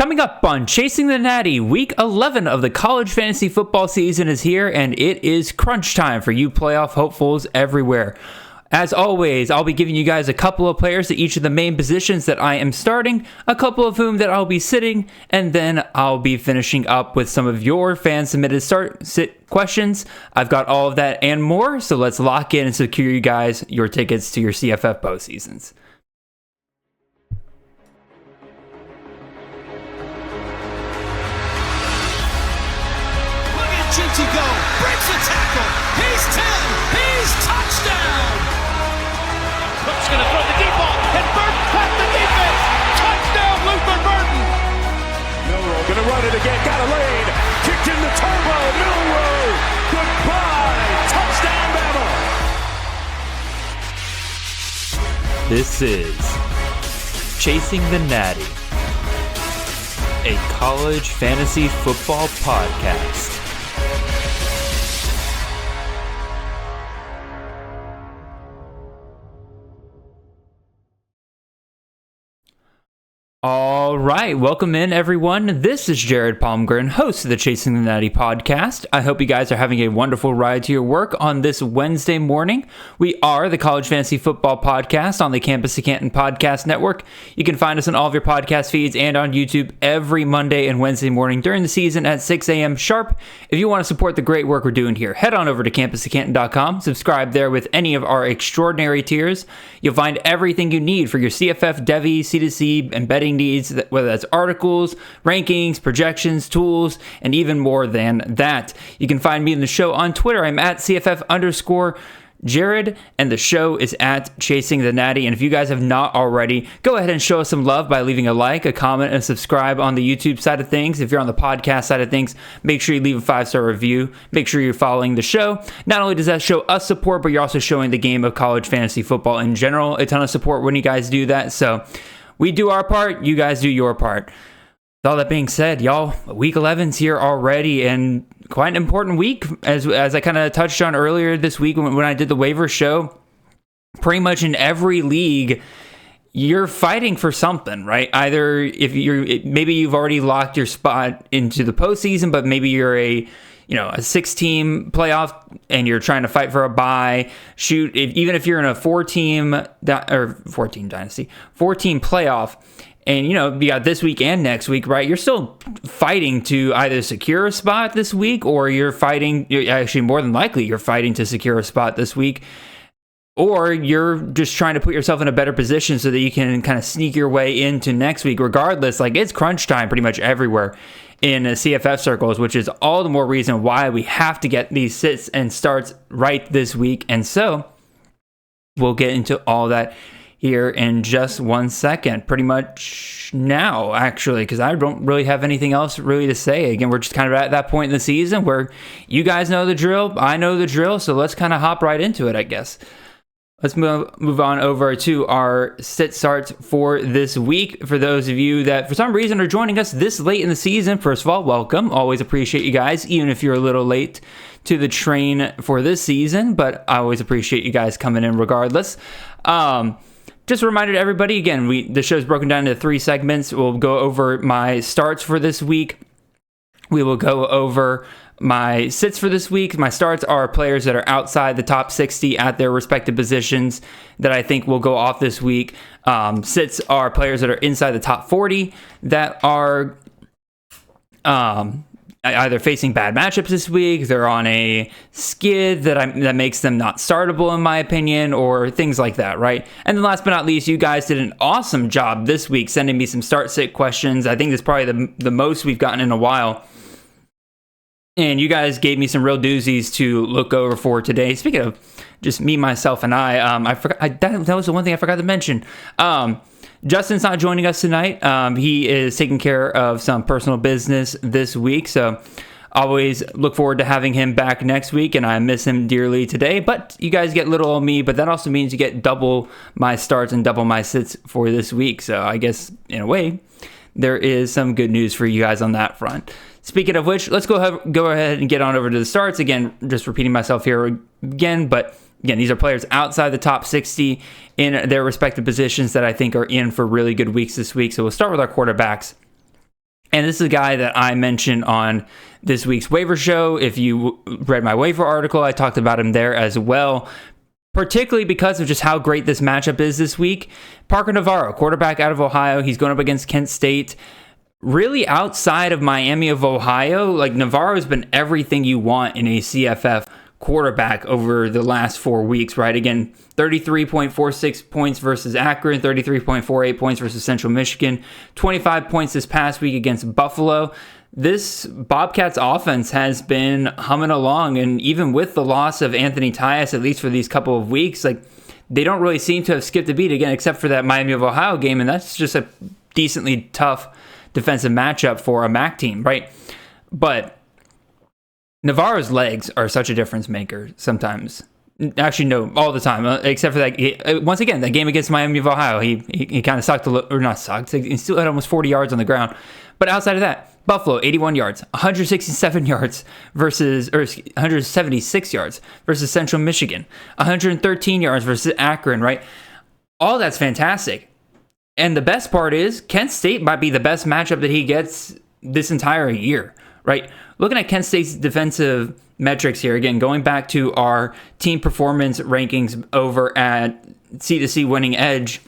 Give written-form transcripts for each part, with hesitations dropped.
Coming up on Chasing the Natty, week 11 of the college fantasy football season is here, and it is crunch time for you playoff hopefuls everywhere. As always, I'll be giving you guys a couple of players at each of the main positions that I am starting, a couple of whom that I'll be sitting, and then I'll be finishing up with some of your fan-submitted start-sit questions. I've got all of that and more, so let's lock in and secure you guys your tickets to your CFF postseasons. To go, breaks a tackle, he's 10, he's touchdown! Cook's gonna throw the deep ball, and Burton past the defense! Touchdown, Luther Burton! Milrow gonna run it again, got a lane, kicked in the turbo, Milrow! Goodbye, touchdown Bama! This is Chasing the Natty, a college fantasy football podcast. All right, welcome in everyone. This is Jared Palmgren, host of the Chasing the Natty podcast. I hope you guys are having a wonderful ride to your work on this Wednesday morning. We are the College Fantasy Football Podcast on the Campus to Canton Podcast Network. You can find us on all of your podcast feeds and on YouTube every Monday and Wednesday morning during the season at 6 a.m. sharp. If you want to support the great work we're doing here, head on over to campustocanton.com, subscribe there with any of our extraordinary tiers. You'll find everything you need for your CFF, Devi, C2C, and betting needs, whether that's articles, rankings, projections, tools, and even more than that. You can find me in the show on Twitter. I'm at CFF_Jared, and the show is at Chasing the Natty. And if you guys have not already, go ahead and show us some love by leaving a like, a comment, and subscribe on the YouTube side of things. If you're on the podcast side of things, make sure you leave a 5-star review. Make sure you're following the show. Not only does that show us support, but you're also showing the game of college fantasy football in general a ton of support when you guys do that. So we do our part, you guys do your part. With all that being said, y'all, week 11's here already, and quite an important week, as I kind of touched on earlier this week when I did the waiver show. Pretty much in every league, you're fighting for something, right? Either maybe you've already locked your spot into the postseason, but maybe you're a 6-team playoff and you're trying to fight for a bye. Even if you're in a 4-team playoff, and you got this week and next week, right? You're still fighting to either secure a spot this week, or you're actually more than likely you're fighting to secure a spot this week, or you're just trying to put yourself in a better position so that you can kind of sneak your way into next week. Regardless, it's crunch time pretty much everywhere in CFF circles, which is all the more reason why we have to get these sits and starts right this week. And so we'll get into all that here in just 1 second, pretty much now, actually, because I don't really have anything else really to say. Again, we're just kind of at that point in the season where you guys know the drill, I know the drill, so let's kind of hop right into it, I guess. Let's move on over to our sit starts for this week. For those of you that for some reason are joining us this late in the season, first of all, welcome. Always appreciate you guys, even if you're a little late to the train for this season, but I always appreciate you guys coming in regardless. Just a reminder to everybody, again, the show's broken down into 3 segments. We'll go over my starts for this week. We will go over my sits for this week. My starts are players that are outside the top 60 at their respective positions that I think will go off this week. Sits are players that are inside the top 40 that are either facing bad matchups this week, they're on a skid that makes them not startable in my opinion, or things like that, right? And then last but not least, you guys did an awesome job this week sending me some start-sit questions. I think this is probably the most we've gotten in a while. And you guys gave me some real doozies to look over for today. Speaking of just me, myself, and I forgot that was the one thing I forgot to mention. Justin's not joining us tonight. He is taking care of some personal business this week, so always look forward to having him back next week, and I miss him dearly today. But you guys get little of me, but that also means you get double my starts and double my sits for this week. So I guess, in a way, there is some good news for you guys on that front. Speaking of which, let's go ahead and get on over to the starts. Again, just repeating myself here again, but again, these are players outside the top 60 in their respective positions that I think are in for really good weeks this week. So we'll start with our quarterbacks. And this is a guy that I mentioned on this week's waiver show. If you read my waiver article, I talked about him there as well, particularly because of just how great this matchup is this week. Parker Navarro, quarterback out of Ohio. He's going up against Kent State. Really outside of Miami of Ohio, like Navarro's been everything you want in a CFF quarterback over the last 4 weeks, right? Again, 33.46 points versus Akron, 33.48 points versus Central Michigan, 25 points this past week against Buffalo. This Bobcats offense has been humming along, and even with the loss of Anthony Tyus, at least for these couple of weeks, like they don't really seem to have skipped a beat again, except for that Miami of Ohio game, and that's just a decently tough defensive matchup for a MAC team, right? But Navarro's legs are such a difference maker sometimes. Actually, no, all the time, except for that. Once again, that game against Miami of Ohio, he kind of sucked, or not sucked. He still had almost 40 yards on the ground. But outside of that, Buffalo, 81 yards, 167 yards versus, or 176 yards versus Central Michigan, 113 yards versus Akron, right? All that's fantastic. And the best part is Kent State might be the best matchup that he gets this entire year, right? Looking at Kent State's defensive metrics here, again, going back to our team performance rankings over at C2C Winning Edge,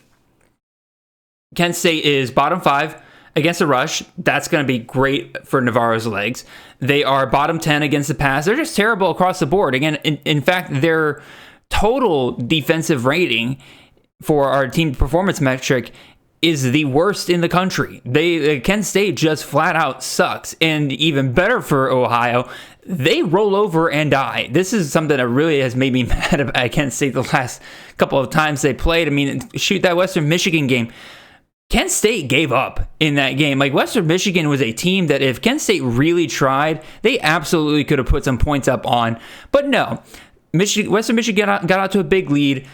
Kent State is bottom 5 against the rush. That's going to be great for Navarro's legs. They are bottom 10 against the pass. They're just terrible across the board. Again, in fact, their total defensive rating for our team performance metric is the worst in the country. Kent State just flat out sucks. And even better for Ohio, they roll over and die. This is something that really has made me mad about Kent State the last couple of times they played. I mean, shoot, that Western Michigan game, Kent State gave up in that game. Like, Western Michigan was a team that if Kent State really tried, they absolutely could have put some points up on. But no, Western Michigan got out to a big lead.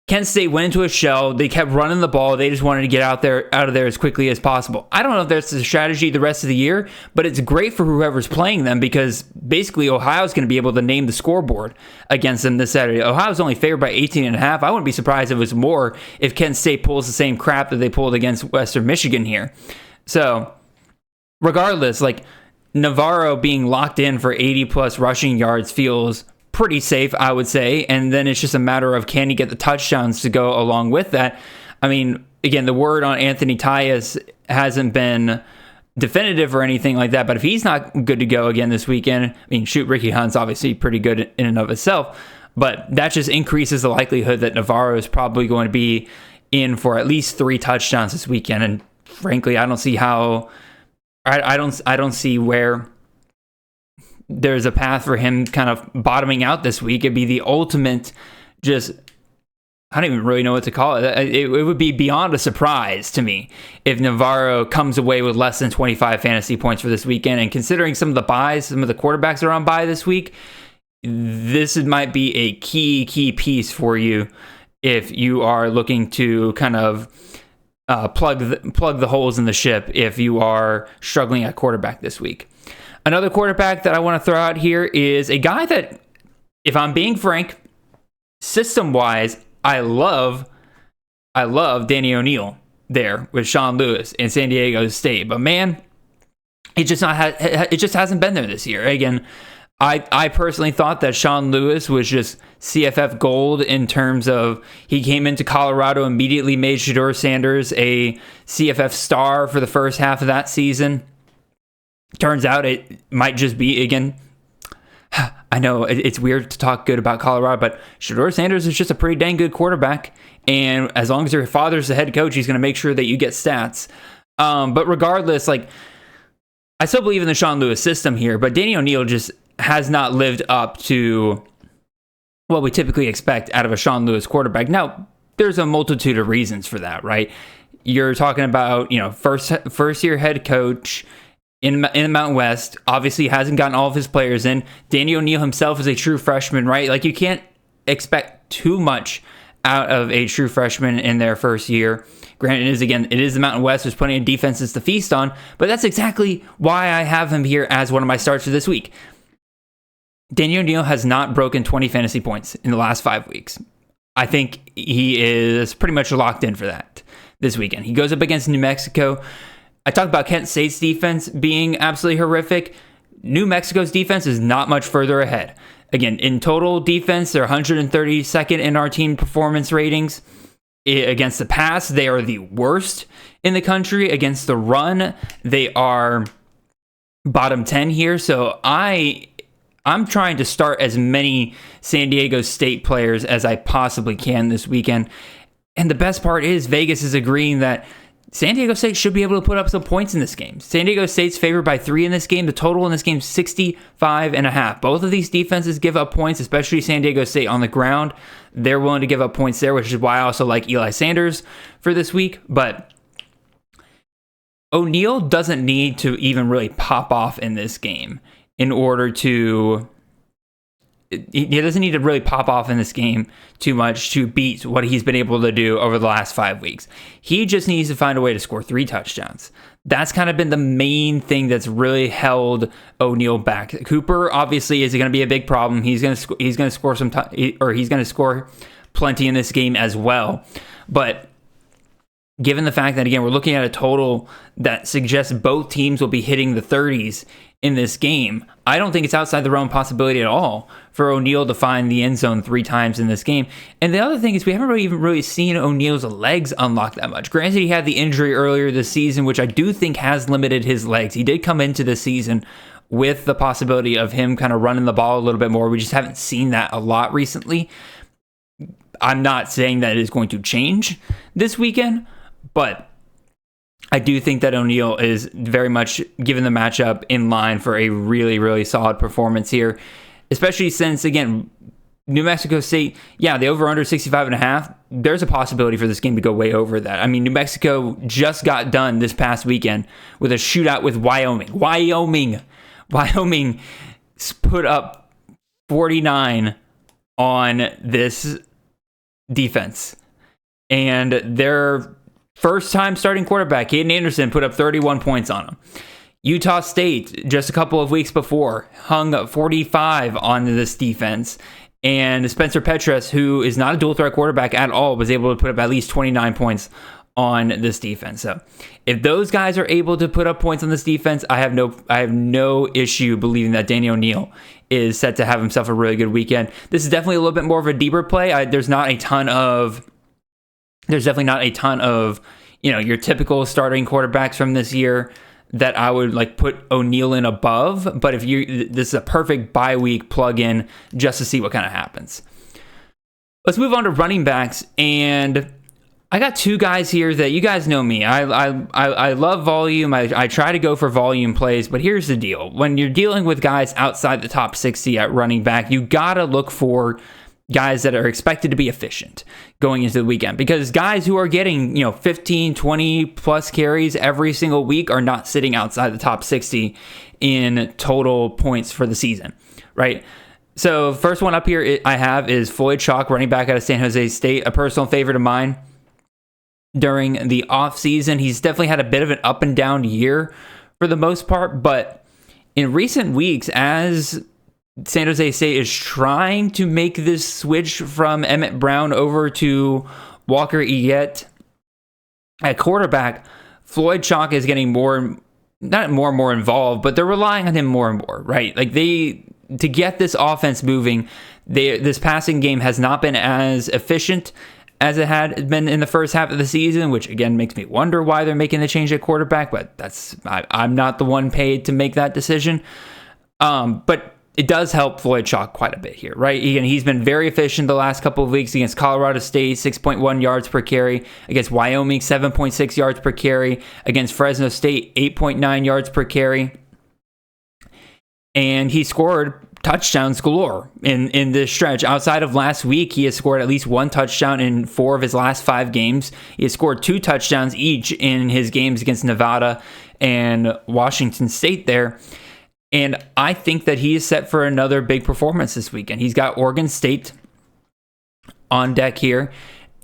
Kent State went into a shell. They kept running the ball. They just wanted to get out of there as quickly as possible. I don't know if that's the strategy the rest of the year, but it's great for whoever's playing them because basically Ohio's going to be able to name the scoreboard against them this Saturday. Ohio's only favored by 18.5. I wouldn't be surprised if it was more if Kent State pulls the same crap that they pulled against Western Michigan here. So regardless, like Navarro being locked in for 80 plus rushing yards feels pretty safe, I would say. And then it's just a matter of, can he get the touchdowns to go along with that? I mean, again, the word on Anthony Tyus hasn't been definitive or anything like that, but if he's not good to go again this weekend, I mean, shoot, Ricky Hunt's obviously pretty good in and of itself, but that just increases the likelihood that Navarro is probably going to be in for at least 3 touchdowns this weekend. And frankly, I don't see how, I don't see where there's a path for him kind of bottoming out this week. It'd be the ultimate just, I don't even really know what to call it. It would be beyond a surprise to me if Navarro comes away with less than 25 fantasy points for this weekend. And considering some of the buys, some of the quarterbacks are on bye this week, this might be a key piece for you if you are looking to kind of plug the holes in the ship if you are struggling at quarterback this week. Another quarterback that I want to throw out here is a guy that, if I'm being frank, system-wise, I love Danny O'Neal there with Sean Lewis in San Diego State. But man, it just hasn't been there this year. Again, I personally thought that Sean Lewis was just CFF gold in terms of he came into Colorado, immediately made Shedeur Sanders a CFF star for the first half of that season. Turns out it might just be, again, I know it's weird to talk good about Colorado, but Shedeur Sanders is just a pretty dang good quarterback. And as long as your father's the head coach, he's going to make sure that you get stats. But regardless, like, I still believe in the Sean Lewis system here, but Danny O'Neal just has not lived up to what we typically expect out of a Sean Lewis quarterback. Now, there's a multitude of reasons for that, right? You're talking about, first year head coach in the Mountain West, obviously hasn't gotten all of his players in. Danny O'Neal himself is a true freshman, right? Like, you can't expect too much out of a true freshman in their first year. Granted, it is the Mountain West. There's plenty of defenses to feast on, but that's exactly why I have him here as one of my starts for this week. Danny O'Neal has not broken 20 fantasy points in the last 5 weeks. I think he is pretty much locked in for that this weekend. He goes up against New Mexico. I talked about Kent State's defense being absolutely horrific. New Mexico's defense is not much further ahead. Again, in total defense, they're 132nd in our team performance ratings. Against the pass, they are the worst in the country. Against the run, they are bottom 10 here. So I'm trying to start as many San Diego State players as I possibly can this weekend. And the best part is Vegas is agreeing that San Diego State should be able to put up some points in this game. San Diego State's favored by 3 in this game. The total in this game is 65.5. Both of these defenses give up points, especially San Diego State on the ground. They're willing to give up points there, which is why I also like Eli Sanders for this week. But O'Neal doesn't need to even really pop off in this game in order to... He doesn't need to really pop off in this game too much to beat what he's been able to do over the last 5 weeks. He just needs to find a way to score 3 touchdowns. That's kind of been the main thing that's really held O'Neal back. Cooper obviously is going to be a big problem. He's going to score he's going to score plenty in this game as well. But given the fact that, again, we're looking at a total that suggests both teams will be hitting the 30s in this game, I don't think it's outside the realm of possibility at all for O'Neal to find the end zone 3 times in this game. And the other thing is we haven't really seen O'Neal's legs unlock that much. Granted, he had the injury earlier this season, which I do think has limited his legs. He did come into the season with the possibility of him kind of running the ball a little bit more. We just haven't seen that a lot recently. I'm not saying that it is going to change this weekend, but I do think that O'Neal is very much, given the matchup, in line for a really, really solid performance here, especially since, again, New Mexico State, yeah, the over-under 65.5, there's a possibility for this game to go way over that. I mean, New Mexico just got done this past weekend with a shootout with Wyoming. Wyoming put up 49 on this defense, and their first-time starting quarterback, Caden Anderson, put up 31 points on him. Utah State, just a couple of weeks before, hung 45 on this defense. And Spencer Petras, who is not a dual-threat quarterback at all, was able to put up at least 29 points on this defense. So if those guys are able to put up points on this defense, I have no issue believing that Danny O'Neal is set to have himself a really good weekend. This is definitely a little bit more of a deeper play. There's definitely not a ton of, your typical starting quarterbacks from this year that I would put O'Neal in above. But this is a perfect bye week plug-in just to see what kind of happens. Let's move on to running backs, and I got 2 guys here that you guys know me. I love volume. I try to go for volume plays, but here's the deal: when you're dealing with guys outside the top 60 at running back, you gotta look for guys that are expected to be efficient going into the weekend, because guys who are getting 15, 20 plus carries every single week are not sitting outside the top 60 in total points for the season, right? So first one up here I have is Floyd Chalk, running back out of San Jose State, a personal favorite of mine during the offseason. He's definitely had a bit of an up and down year for the most part, but in recent weeks, as San Jose State is trying to make this switch from Emmett Brown over to Walker Eyet at quarterback, Floyd Chalk is getting more and more involved, but they're relying on him more and more, right? To get this offense moving, this passing game has not been as efficient as it had been in the first half of the season, which again makes me wonder why they're making the change at quarterback, but I'm not the one paid to make that decision. But it does help Floyd Chalk quite a bit here, right? Again, he's been very efficient the last couple of weeks against Colorado State, 6.1 yards per carry. Against Wyoming, 7.6 yards per carry. Against Fresno State, 8.9 yards per carry. And he scored touchdowns galore in this stretch. Outside of last week, he has scored at least 1 touchdown in 4 of his last 5 games. He has scored 2 touchdowns each in his games against Nevada and Washington State there. And I think that he is set for another big performance this weekend. He's got Oregon State on deck here.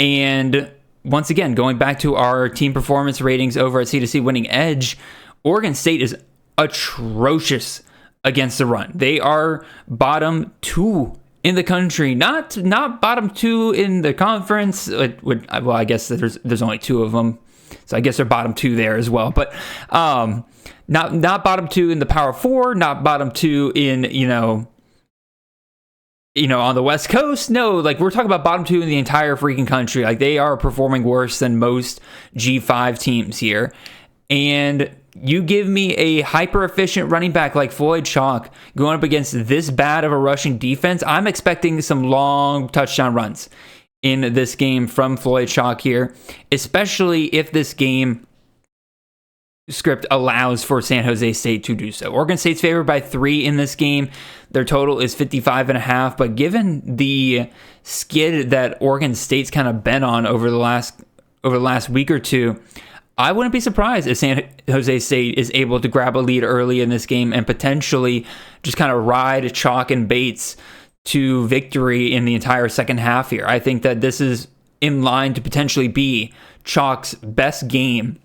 And once again, going back to our team performance ratings over at C2C Winning Edge, Oregon State is atrocious against the run. They are bottom 2 in the country, not bottom 2 in the conference. Well, I guess there's only 2 of them. So I guess they're bottom 2 there as well. But not bottom 2 in the Power 4, not bottom 2 in, on the West Coast. No, like we're talking about bottom 2 in the entire freaking country. Like they are performing worse than most G5 teams here. And you give me a hyper efficient running back like Floyd Chalk going up against this bad of a rushing defense. I'm expecting some long touchdown runs in this game from Floyd Chalk here, especially if this game script allows for San Jose State to do so. Oregon State's favored by 3 in this game. Their total is 55.5, but given the skid that Oregon State's kind of been on over the last week or two, I wouldn't be surprised if San Jose State is able to grab a lead early in this game and potentially just kind of ride Chalk and Bates to victory in the entire second half here. I think that this is in line to potentially be Chalk's best game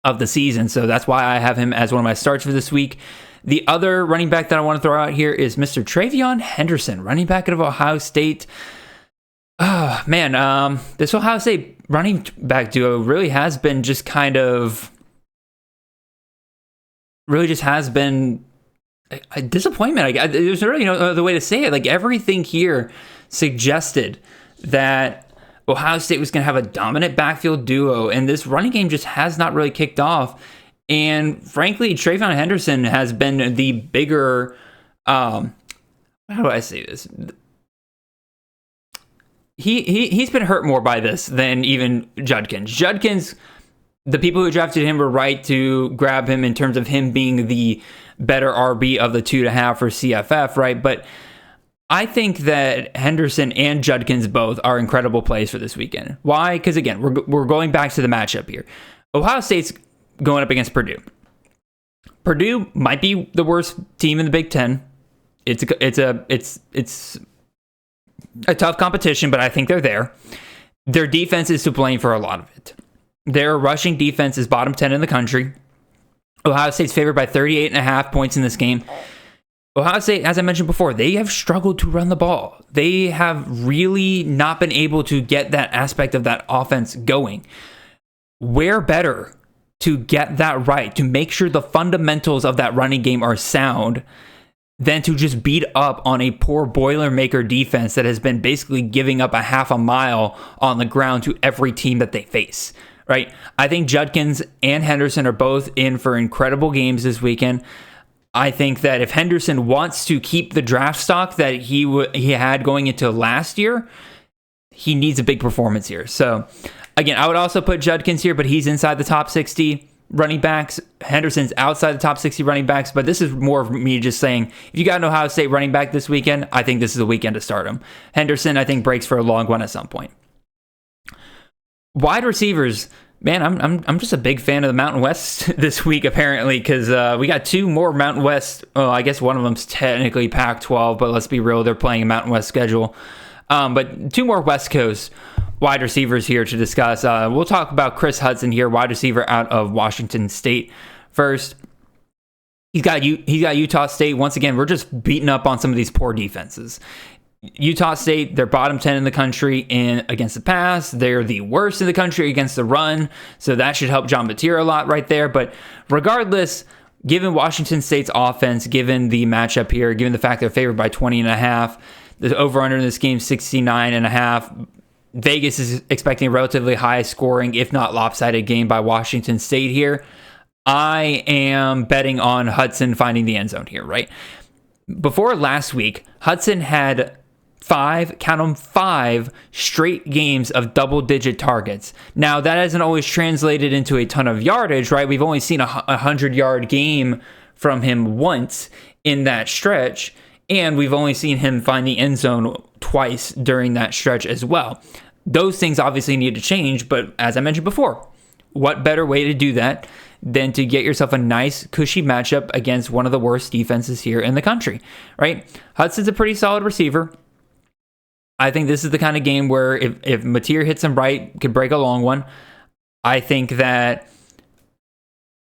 of the season, so that's why I have him as one of my starts for this week. The other running back that I want to throw out here is Mr. TreVeyon Henderson, running back out of Ohio State. Oh, man, this Ohio State running back duo really has been just kind of... really just has been a disappointment. There's really no other way to say it. Like, everything here suggested that Ohio State was going to have a dominant backfield duo, and this running game just has not really kicked off. And frankly, TreVeyon Henderson has been the bigger... how do I say this? He's been hurt more by this than even Judkins. Judkins, the people who drafted him were right to grab him in terms of him being the better RB of the 2 to have for CFF, right? But I think that Henderson and Judkins both are incredible plays for this weekend. Why? Because again, we're going back to the matchup here. Ohio State's going up against Purdue. Purdue might be the worst team in the Big Ten. It's a tough competition, but I think they're there. Their defense is to blame for a lot of it. Their rushing defense is bottom 10 in the country. Ohio State's favored by 38.5 points in this game. Ohio State, as I mentioned before, they have struggled to run the ball. They have really not been able to get that aspect of that offense going. Where better to get that right, to make sure the fundamentals of that running game are sound, than to just beat up on a poor Boilermaker defense that has been basically giving up a half a mile on the ground to every team that they face, right? I think Judkins and Henderson are both in for incredible games this weekend. I think that if Henderson wants to keep the draft stock that he had going into last year, he needs a big performance here. So, again, I would also put Judkins here, but he's inside the top 60 running backs. Henderson's outside the top 60 running backs, but this is more of me just saying, if you got an Ohio State running back this weekend, I think this is a weekend to start him. Henderson, I think, breaks for a long one at some point. Wide receivers, man, I'm just a big fan of the Mountain West this week, apparently, because we got 2 more Mountain West. Oh, I guess one of them's technically Pac-12, but let's be real, they're playing a Mountain West schedule. But 2 more West Coast wide receivers here to discuss. We'll talk about Chris Hudson here, wide receiver out of Washington State. First, he's got Utah State. Once again, we're just beating up on some of these poor defenses. Utah State, they're bottom 10 in the country against the pass. They're the worst in the country against the run, so that should help John Mateer a lot right there. But regardless, given Washington State's offense, given the matchup here, given the fact they're favored by 20.5, the over-under in this game 69.5. Vegas is expecting a relatively high scoring, if not lopsided game by Washington State here. I am betting on Hudson finding the end zone here, right? Before last week, Hudson had 5 straight games of double-digit targets. Now, that hasn't always translated into a ton of yardage, right? We've only seen a 100-yard game from him once in that stretch, and we've only seen him find the end zone twice during that stretch as well. Those things obviously need to change, but as I mentioned before, what better way to do that than to get yourself a nice, cushy matchup against one of the worst defenses here in the country, right? Hudson's a pretty solid receiver. I think this is the kind of game where if Mateer hits him right, could break a long one. I think that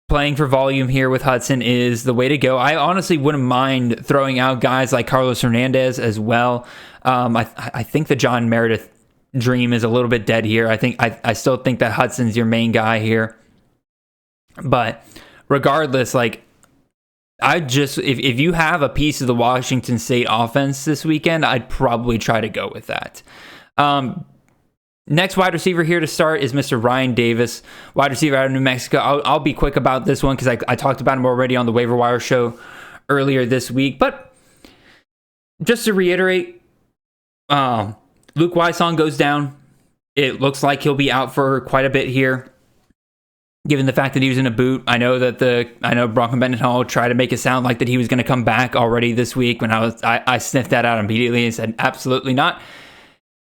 playing for volume here with Hudson is the way to go. I honestly wouldn't mind throwing out guys like Carlos Hernandez as well. I think the John Meredith dream is a little bit dead here. I still think that Hudson's your main guy here. But regardless, like, if you have a piece of the Washington State offense this weekend, I'd probably try to go with that. Next wide receiver here to start is Mr. Ryan Davis, wide receiver out of New Mexico. I'll be quick about this one because I talked about him already on the waiver wire show earlier this week. But just to reiterate, Luke Wysong goes down. It looks like he'll be out for quite a bit here, given the fact that he was in a boot. I know Bronco Mendenhall tried to make it sound like that he was going to come back already this week. When I sniffed that out immediately and said absolutely not.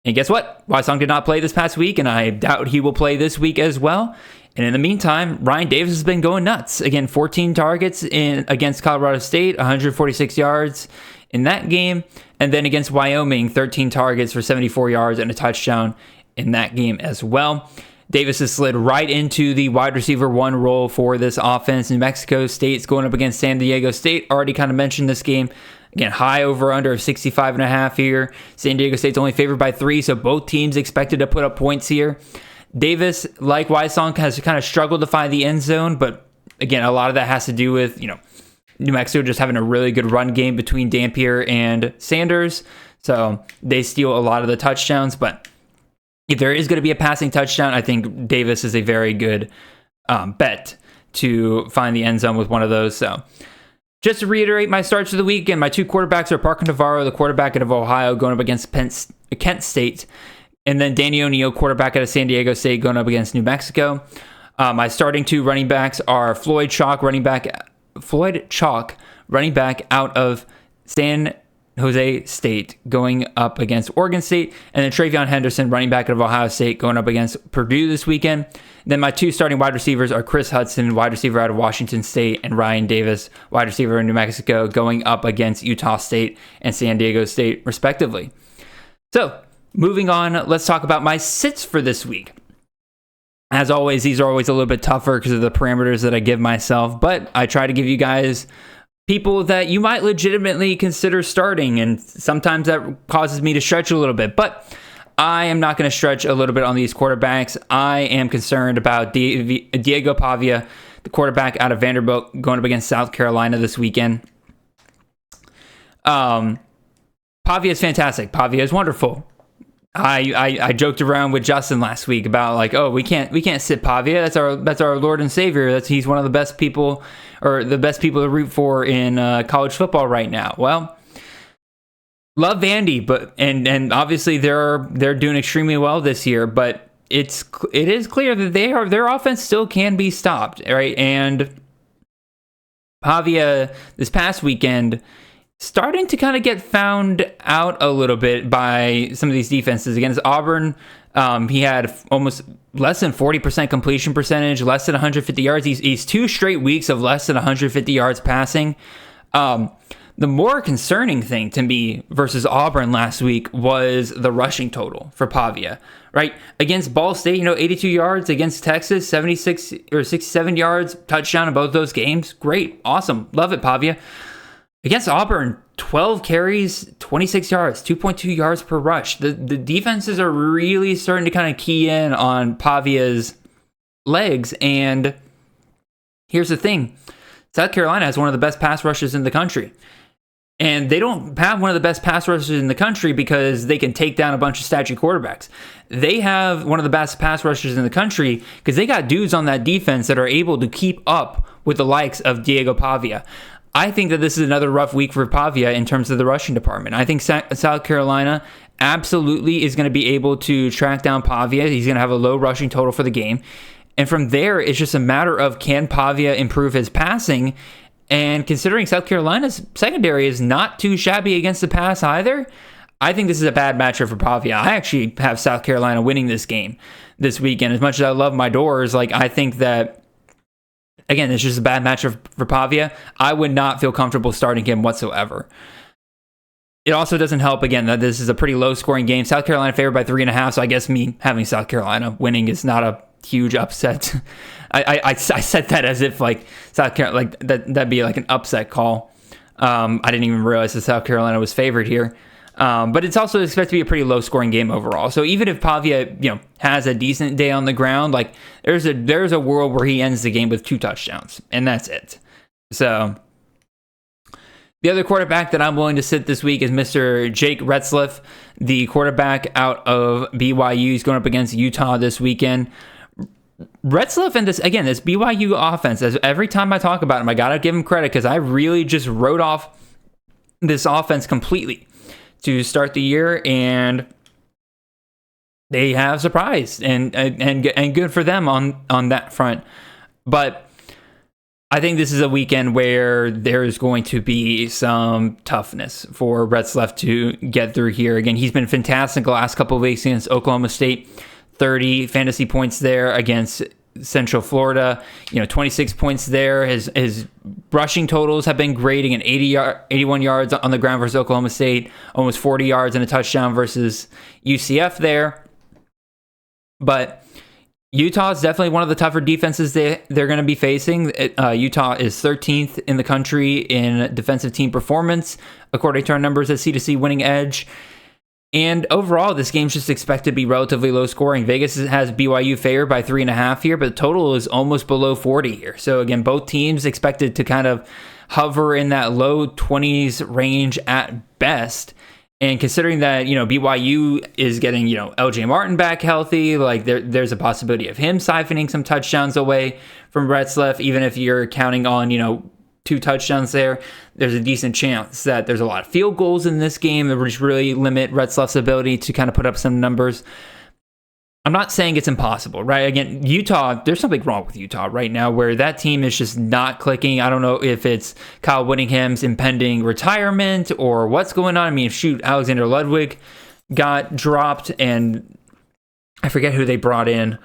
And guess what? Wysong did not play this past week, and I doubt he will play this week as well. And in the meantime, Ryan Davis has been going nuts. Again, 14 targets against Colorado State, 146 yards in that game. And then against Wyoming, 13 targets for 74 yards and a touchdown in that game as well. Davis has slid right into the wide receiver 1 role for this offense. New Mexico State's going up against San Diego State. Already kind of mentioned this game. Again, high over-under of 65.5 here. San Diego State's only favored by 3, so both teams expected to put up points here. Davis, like Wysong, has kind of struggled to find the end zone, but again, a lot of that has to do with, New Mexico just having a really good run game between Dampier and Sanders, so they steal a lot of the touchdowns, but if there is going to be a passing touchdown, I think Davis is a very good bet to find the end zone with one of those, so... Just to reiterate my starts of the week, and my 2 quarterbacks are Parker Navarro, the quarterback out of Ohio, going up against Kent State, and then Danny O'Neill, quarterback out of San Diego State, going up against New Mexico. My starting 2 running backs are Floyd Chalk, running back out of San Jose State, going up against Oregon State, and then Travion Henderson, running back out of Ohio State, going up against Purdue this weekend. Then my 2 starting wide receivers are Chris Hudson, wide receiver out of Washington State, and Ryan Davis, wide receiver in New Mexico, going up against Utah State and San Diego State, respectively. So, moving on, let's talk about my sits for this week. As always, these are always a little bit tougher because of the parameters that I give myself, but I try to give you guys people that you might legitimately consider starting, and sometimes that causes me to stretch a little bit, but I am not going to stretch a little bit on these quarterbacks. I am concerned about Diego Pavia, the quarterback out of Vanderbilt, going up against South Carolina this weekend. Pavia is fantastic. Pavia is wonderful. I joked around with Justin last week about like, oh, we can't sit Pavia. That's our Lord and Savior. He's one of the best people, or the best people to root for in college football right now. Well, love Vandy, but and obviously they're doing extremely well this year, but it is clear that their offense still can be stopped, right? And Pavia this past weekend starting to kind of get found out a little bit by some of these defenses. Against Auburn, he had almost less than 40% completion percentage, less than 150 yards. He's 2 straight weeks of less than 150 yards passing. The more concerning thing to me versus Auburn last week was the rushing total for Pavia, right? Against Ball State, 82 yards. Against Texas, 76 or 67 yards, touchdown in both those games. Great, awesome, love it, Pavia. Against Auburn, 12 carries, 26 yards, 2.2 yards per rush. The defenses are really starting to kind of key in on Pavia's legs, and here's the thing. South Carolina has one of the best pass rushes in the country. And they don't have one of the best pass rushers in the country because they can take down a bunch of statue quarterbacks. They have one of the best pass rushers in the country because they got dudes on that defense that are able to keep up with the likes of Diego Pavia. I think that this is another rough week for Pavia in terms of the rushing department. I think South Carolina absolutely is going to be able to track down Pavia. He's going to have a low rushing total for the game. And from there, it's just a matter of, can Pavia improve his passing? And considering South Carolina's secondary is not too shabby against the pass either, I think this is a bad matchup for Pavia. I actually have South Carolina winning this game this weekend. As much as I love my Doors, I think that, again, it's just a bad matchup for Pavia. I would not feel comfortable starting him whatsoever. It also doesn't help, again, that this is a pretty low-scoring game. South Carolina favored by 3.5, so I guess me having South Carolina winning is not a huge upset. I said that as if South Carolina, that'd be an upset call. I didn't even realize that South Carolina was favored here. But it's also expected to be a pretty low scoring game overall. So even if Pavia, has a decent day on the ground, like there's a world where he ends the game with 2 touchdowns, and that's it. So the other quarterback that I'm willing to sit this week is Mr. Jake Retzlaff, the quarterback out of BYU. He's going up against Utah this weekend. Retzlaff and this BYU offense, as every time I talk about him, I got to give him credit because I really just wrote off this offense completely to start the year, and they have surprised, and good for them on that front. But I think this is a weekend where there's going to be some toughness for Retzlaff to get through here. Again, he's been fantastic the last couple of weeks against Oklahoma State. 30 fantasy points there against Central Florida. 26 points there. His rushing totals have been great. Again, 81 yards on the ground versus Oklahoma State. Almost 40 yards and a touchdown versus UCF there. But Utah is definitely one of the tougher defenses they're going to be facing. Utah is 13th in the country in defensive team performance, according to our numbers at C2C Winning Edge. And overall, this game's just expected to be relatively low scoring. Vegas has BYU favored by 3.5 here, but the total is almost below 40 here. So again, both teams expected to kind of hover in that low 20s range at best. And considering that, BYU is getting, LJ Martin back healthy, like there's a possibility of him siphoning some touchdowns away from Retzlaff. Even if you're counting on, 2 touchdowns there's a decent chance that there's a lot of field goals in this game that would really limit Retzlaff's ability to kind of put up some numbers. I'm not saying it's impossible, right? Again, Utah, there's something wrong with Utah right now where that team is just not clicking. I don't know if it's Kyle Whittingham's impending retirement or what's going on. I mean, Alexander Ludwig got dropped, and I forget who they brought in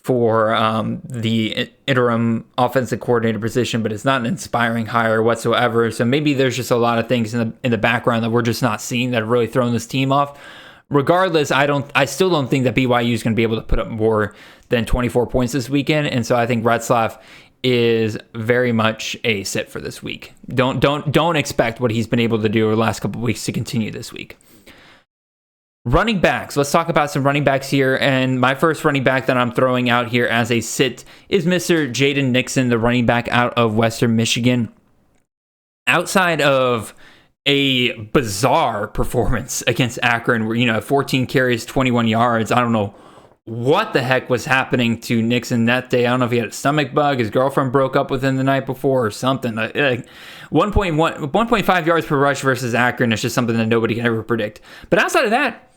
for the interim offensive coordinator position, but it's not an inspiring hire whatsoever. So maybe there's just a lot of things in the background that we're just not seeing that have really thrown this team off. Regardless, I still don't think that BYU is going to be able to put up more than 24 points this weekend, and so I think Retzlaff is very much a sit for this week. Don't expect what he's been able to do over the last couple of weeks to continue this week. Running backs. Let's talk about some running backs here. And my first running back that I'm throwing out here as a sit is Mr. Jaden Nixon, the running back out of Western Michigan. Outside of a bizarre performance against Akron where, 14 carries, 21 yards. I don't know what the heck was happening to Nixon that day. I don't know if he had a stomach bug, his girlfriend broke up with him the night before or something. 1.5 yards per rush versus Akron is just something that nobody can ever predict. But outside of that,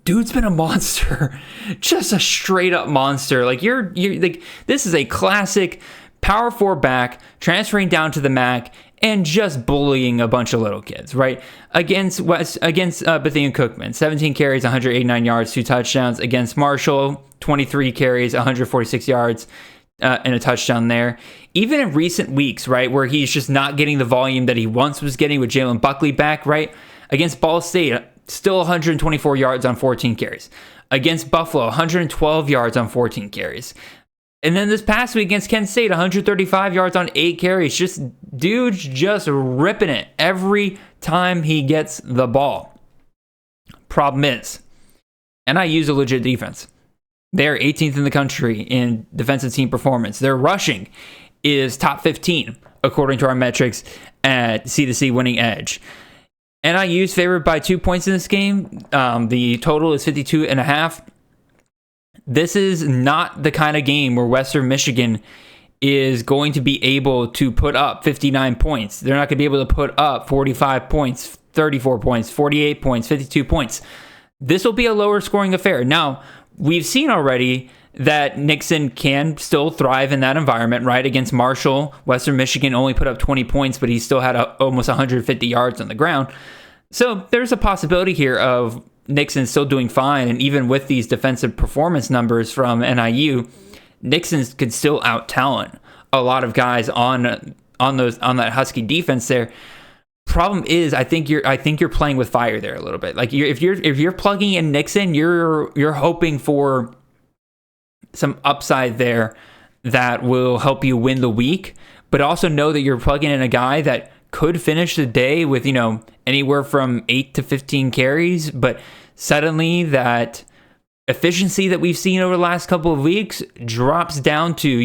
dude's been a monster. Just a straight up monster. Like you're like, this is a classic power 4 back transferring down to the MAC and just bullying a bunch of little kids, right? Against Bethune Cookman, 17 carries, 189 yards, 2 touchdowns. Against Marshall, 23 carries, 146 yards, and a touchdown there. Even in recent weeks, right, where he's just not getting the volume that he once was getting with Jalen Buckley back, right? Against Ball State, still 124 yards on 14 carries. Against Buffalo, 112 yards on 14 carries. And then this past week against Kent State, 135 yards on 8 carries. Dude's just ripping it every time he gets the ball. Problem is, NIU's a legit defense. They're 18th in the country in defensive team performance. Their rushing is top 15, according to our metrics at C2C Winning Edge. NIU's favored by 2 points in this game. The total is 52.5. This is not the kind of game where Western Michigan is going to be able to put up 59 points. They're not going to be able to put up 45 points, 34 points, 48 points, 52 points. This will be a lower scoring affair. Now, we've seen already that Nixon can still thrive in that environment, right? Against Marshall, Western Michigan only put up 20 points, but he still had almost 150 yards on the ground. So there's a possibility here of Nixon still doing fine, and even with these defensive performance numbers from NIU, Nixon could still out-talent a lot of guys on that Husky defense there. Problem is, I think you're playing with fire there a little bit. Like if you're plugging in Nixon, you're hoping for some upside there that will help you win the week, but also know that you're plugging in a guy that could finish the day with, anywhere from 8 to 15 carries, but suddenly that efficiency that we've seen over the last couple of weeks drops down to,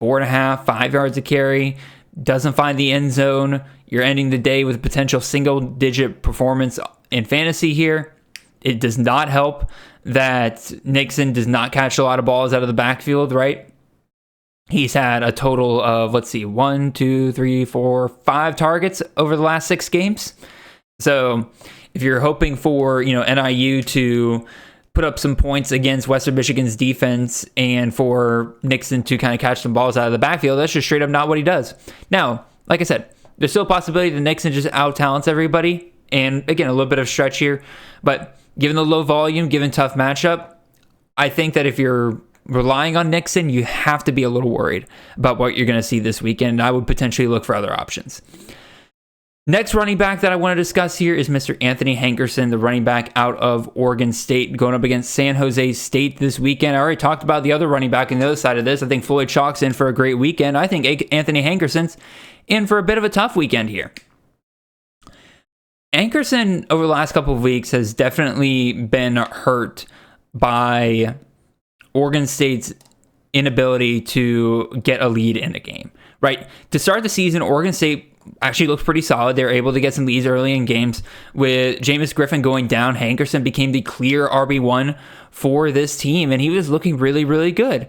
4.5, 5 yards a carry, doesn't find the end zone. You're ending the day with a potential single-digit performance in fantasy here. It does not help that Nixon does not catch a lot of balls out of the backfield, right? He's had a total of, 5 targets over the last 6 games. So if you're hoping for, NIU to put up some points against Western Michigan's defense and for Nixon to kind of catch some balls out of the backfield, that's just straight up not what he does. Now, like I said, there's still a possibility that Nixon just out-talents everybody. And again, a little bit of stretch here. But given the low volume, given tough matchup, I think that if you're relying on Nixon, you have to be a little worried about what you're going to see this weekend. I would potentially look for other options. Next running back that I want to discuss here is Mr. Anthony Hankerson, the running back out of Oregon State, going up against San Jose State this weekend. I already talked about the other running back on the other side of this. I think Floyd Chalk's in for a great weekend. I think Anthony Hankerson's in for a bit of a tough weekend here. Hankerson, over the last couple of weeks, has definitely been hurt by Oregon State's inability to get a lead in the game, right? To start the season, Oregon State actually looked pretty solid. They were able to get some leads early in games. With Jameis Griffin going down, Hankerson became the clear RB1 for this team, and he was looking really, really good.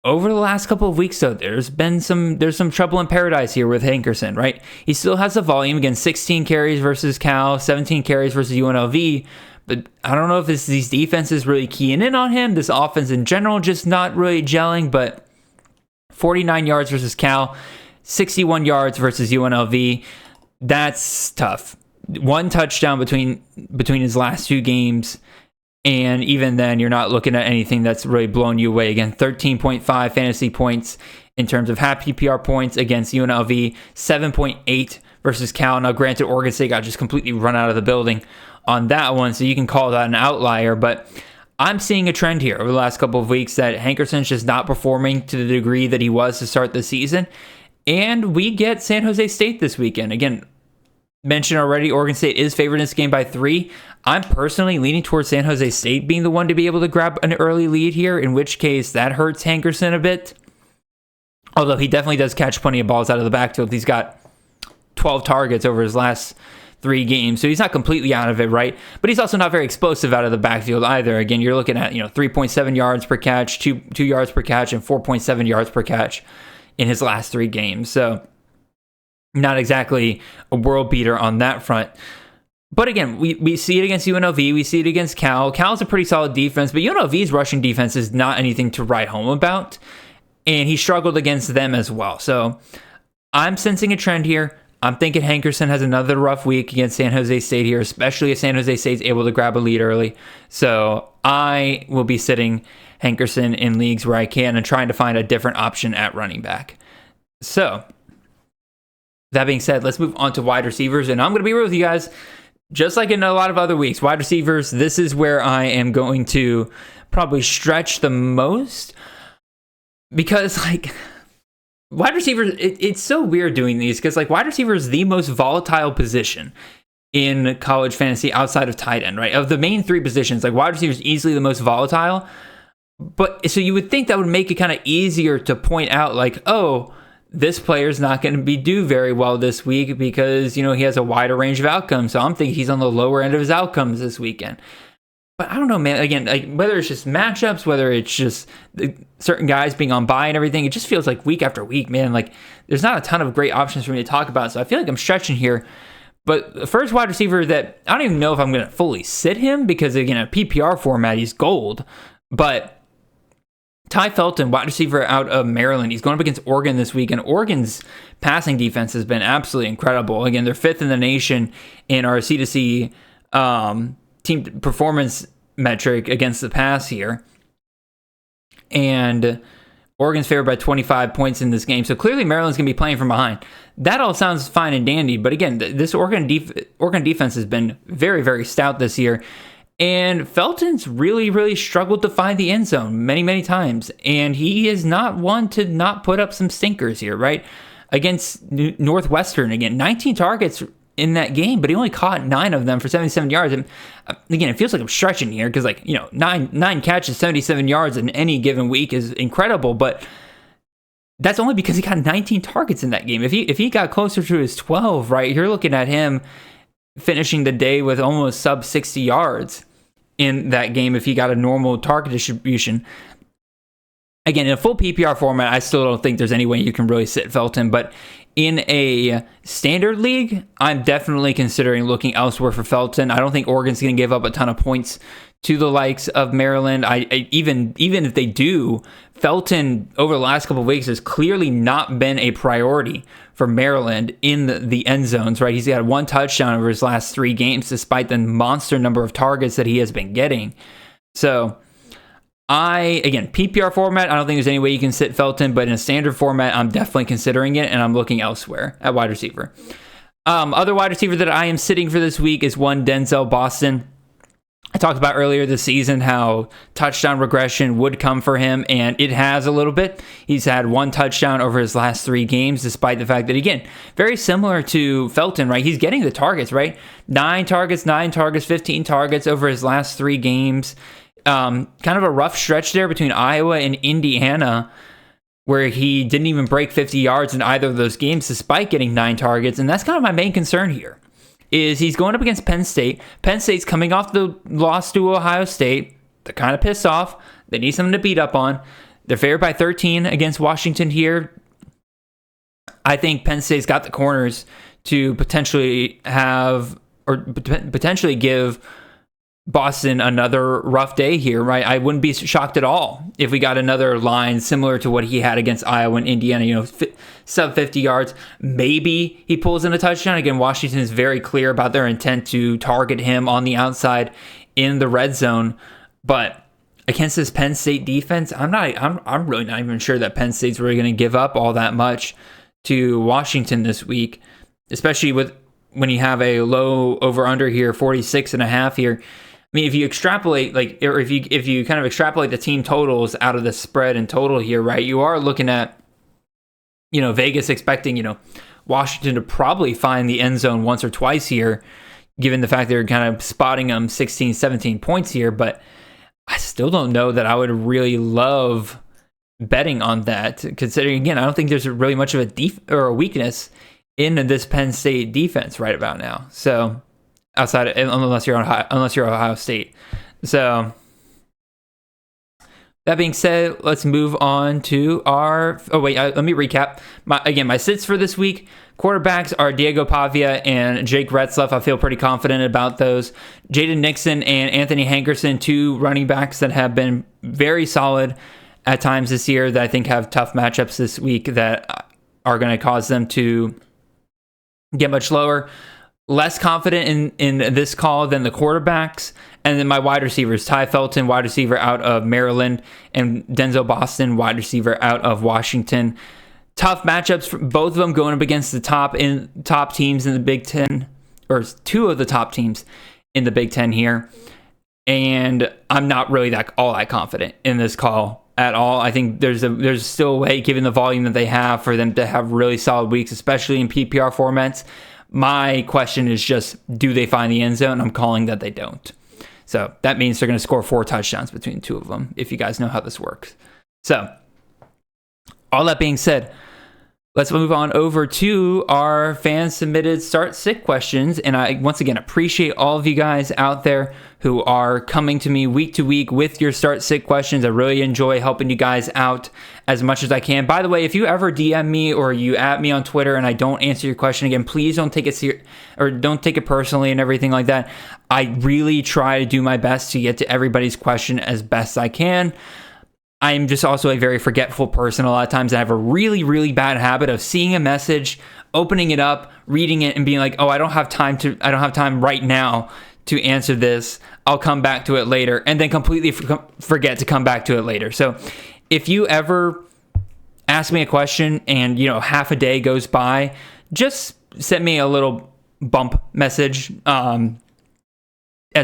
Over the last couple of weeks, though, there's some trouble in paradise here with Hankerson, right? He still has the volume, again, 16 carries versus Cal, 17 carries versus UNLV, but I don't know if these defenses really keying in on him. This offense in general just not really gelling, but 49 yards versus Cal, 61 yards versus UNLV. That's tough. 1 touchdown between his last 2 games, and even then, you're not looking at anything that's really blown you away. Again, 13.5 fantasy points in terms of half PPR points against UNLV, 7.8 versus Cal. Now, granted, Oregon State got just completely run out of the building on that one, so you can call that an outlier, but I'm seeing a trend here over the last couple of weeks that Hankerson's just not performing to the degree that he was to start the season. And we get San Jose State this weekend. Again, mentioned already, Oregon State is favored in this game by 3. I'm personally leaning towards San Jose State being the one to be able to grab an early lead here, in which case that hurts Hankerson a bit. Although he definitely does catch plenty of balls out of the backfield. He's got 12 targets over his last 3 games, so he's not completely out of it, right? But he's also not very explosive out of the backfield either. Again, you're looking at 3.7 yards per catch, 2 yards per catch, and 4.7 yards per catch in his last 3 games. So not exactly a world beater on that front. But again, we see it against UNLV. We see it against Cal. Cal's a pretty solid defense, but UNLV's rushing defense is not anything to write home about. And he struggled against them as well. So I'm sensing a trend here. I'm thinking Hankerson has another rough week against San Jose State here, especially if San Jose State's able to grab a lead early. So I will be sitting Hankerson in leagues where I can and trying to find a different option at running back. So that being said, let's move on to wide receivers. And I'm going to be real with you guys. Just like in a lot of other weeks, wide receivers, this is where I am going to probably stretch the most. Because, wide receivers, it's so weird doing these. Because, wide receiver is the most volatile position in college fantasy outside of tight end, right? Of the main 3 positions, wide receiver is easily the most volatile. But, so you would think that would make it kind of easier to point out, oh, this player's not going to do very well this week because, he has a wider range of outcomes. So I'm thinking he's on the lower end of his outcomes this weekend. But I don't know, man. Again, whether it's just matchups, whether it's just certain guys being on bye and everything, it just feels like week after week, man. There's not a ton of great options for me to talk about. So I feel like I'm stretching here. But the first wide receiver that I don't even know if I'm going to fully sit him because, again, a PPR format, he's gold. But Ty Felton, wide receiver out of Maryland. He's going up against Oregon this week, and Oregon's passing defense has been absolutely incredible. Again, they're 5th in the nation in our C2C team performance metric against the pass here. And Oregon's favored by 25 points in this game. So clearly Maryland's going to be playing from behind. That all sounds fine and dandy. But again, this Oregon defense has been very, very stout this year. And Felton's really, really struggled to find the end zone many, many times. And he is not one to not put up some stinkers here, right? against Northwestern. Again, 19 targets in that game, but he only caught 9 of them for 77 yards. And again, it feels like I'm stretching here because, like, you know, nine catches, 77 yards in any given week is incredible, but that's only because he got 19 targets in that game. If he got closer to his 12, right, you're looking at him finishing the day with almost sub 60 yards in that game if he got a normal target distribution. Again, in a full PPR format, I still don't think there's any way you can really sit Felton, but in a standard league, I'm definitely considering looking elsewhere for Felton. I don't think Oregon's going to give up a ton of points to the likes of Maryland. Even if they do, Felton over the last couple of weeks has clearly not been a priority for Maryland in the end zones, right? He's got 1 touchdown over his last 3 games, despite the monster number of targets that he has been getting. So, again, PPR format, I don't think there's any way you can sit Felton, but in a standard format, I'm definitely considering it, and I'm looking elsewhere at wide receiver. Other wide receiver that I am sitting for this week is one Denzel Boston. I talked about earlier this season how touchdown regression would come for him, and it has a little bit. He's had 1 touchdown over his last 3 games, despite the fact that, again, very similar to Felton, right? He's getting the targets, right? 9 targets, 15 targets over his last 3 games. Kind of a rough stretch there between Iowa and Indiana, where he didn't even break 50 yards in either of those games, despite getting 9 targets. And that's kind of my main concern here, is he's going up against Penn State. Penn State's coming off the loss to Ohio State. They're kind of pissed off. They need something to beat up on. They're favored by 13 against Washington here. I think Penn State's got the corners to potentially give Boston another rough day here, right? I wouldn't be shocked at all if we got another line similar to what he had against Iowa and Indiana, sub 50 yards. Maybe he pulls in a touchdown. Again, Washington is very clear about their intent to target him on the outside in the red zone. But against this Penn State defense, I'm really not even sure that Penn State's really going to give up all that much to Washington this week, especially when you have a low over under here, 46.5 here. I mean, if you extrapolate, or if you kind of extrapolate the team totals out of the spread and total here, right, you are looking at, Vegas expecting, Washington to probably find the end zone once or twice here, given the fact they're kind of spotting them 16, 17 points here. But I still don't know that I would really love betting on that, considering, again, I don't think there's really much of a weakness in this Penn State defense right about now. So unless you're Ohio State. So that being said, let's move on to let me recap. My sits for this week. Quarterbacks are Diego Pavia and Jake Retzlaff. I feel pretty confident about those. Jaden Nixon and Anthony Hankerson, 2 running backs that have been very solid at times this year, that I think have tough matchups this week that are going to cause them to get much lower. Less confident in this call than the quarterbacks. And then my wide receivers, Ty Felton, wide receiver out of Maryland, and Denzel Boston, wide receiver out of Washington. Tough matchups for both of them, going up against the top teams in the Big Ten, or 2 of the top teams in the Big Ten here. And I'm not really all that confident in this call at all. I think there's still a way, given the volume that they have, for them to have really solid weeks, especially in PPR formats. My question is just, do they find the end zone? I'm calling that they don't. So that means they're going to score 4 touchdowns between 2 of them, if you guys know how this works. So all that being said, let's move on over to our fan-submitted start-sit questions. And I, once again, appreciate all of you guys out there who are coming to me week to week with your start-sit questions. I really enjoy helping you guys out as much as I can. By the way, if you ever DM me or you at me on Twitter and I don't answer your question again, please don't take it don't take it personally and everything like that. I really try to do my best to get to everybody's question as best I can. I'm just also a very forgetful person a lot of times. I have a really, really bad habit of seeing a message, opening it up, reading it, and being like, oh, I don't have time right now to answer this. I'll come back to it later, and then completely forget to come back to it later. So if you ever ask me a question and, half a day goes by, just send me a little bump message as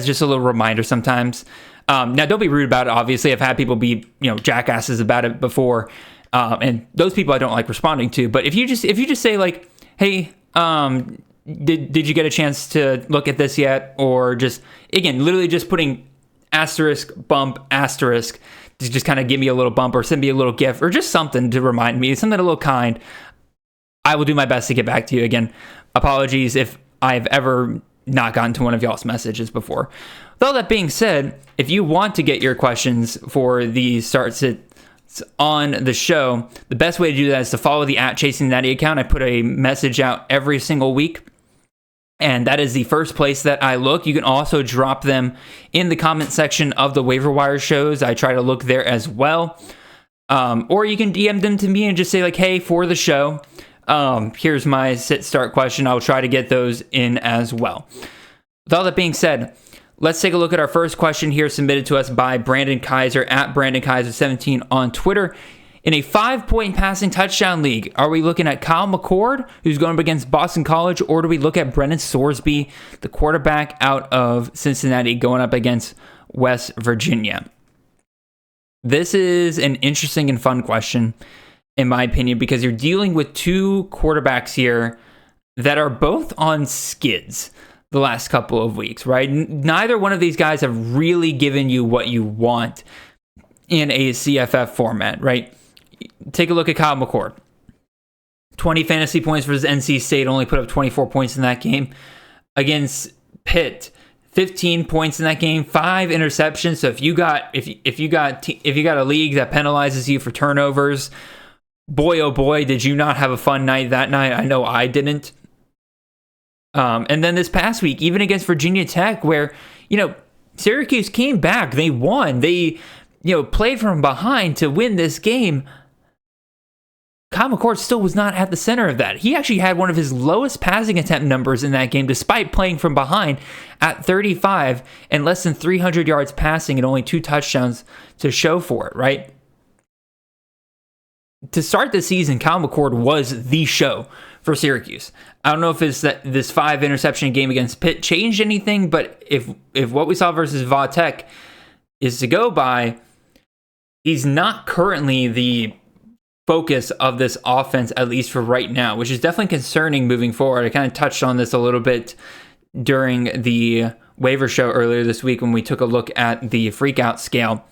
just a little reminder sometimes. Now, don't be rude about it. Obviously, I've had people be, jackasses about it before. And those people I don't like responding to. But if you just say like, hey, did you get a chance to look at this yet? Or just, again, literally just putting asterisk, bump, asterisk, to just kind of give me a little bump or send me a little GIF or just something to remind me, something a little kind. I will do my best to get back to you. Again, apologies if I've ever not gotten to one of y'all's messages before. With all that being said, if you want to get your questions for the starts on the show, the best way to do that is to follow the @ChasingNatty account. I put a message out every single week, and that is the first place that I look. You can also drop them in the comment section of the Waiver Wire shows. I try to look there as well. Or you can DM them to me and just say like, hey, for the show, here's my sit-start question. I'll try to get those in as well. With all that being said, let's take a look at our first question here submitted to us by Brandon Kaiser @BrandonKaiser17 on Twitter. In a 5-point passing touchdown league, are we looking at Kyle McCord, who's going up against Boston College, or do we look at Brennan Sorsby, the quarterback out of Cincinnati, going up against West Virginia? This is an interesting and fun question, in my opinion, because you're dealing with two quarterbacks here that are both on skids the last couple of weeks, right? Neither one of these guys have really given you what you want in a CFF format, right? Take a look at Kyle McCord. 20 fantasy points versus NC State, only put up 24 points in that game. Against Pitt, 15 points in that game, 5 interceptions. So if you got a league that penalizes you for turnovers, boy oh boy, did you not have a fun night that night. I know I didn't. And then this past week, even against Virginia Tech, where, Syracuse came back, they won, they, played from behind to win this game. Kyle McCord still was not at the center of that. He actually had one of his lowest passing attempt numbers in that game, despite playing from behind at 35 and less than 300 yards passing and only 2 touchdowns to show for it, right? To start the season, Kyle McCord was the show for Syracuse. I don't know if it's that this 5 interception game against Pitt changed anything, but if what we saw versus Va Tech is to go by, he's not currently the focus of this offense, at least for right now, which is definitely concerning moving forward. I kind of touched on this a little bit during the waiver show earlier this week when we took a look at the freakout scale.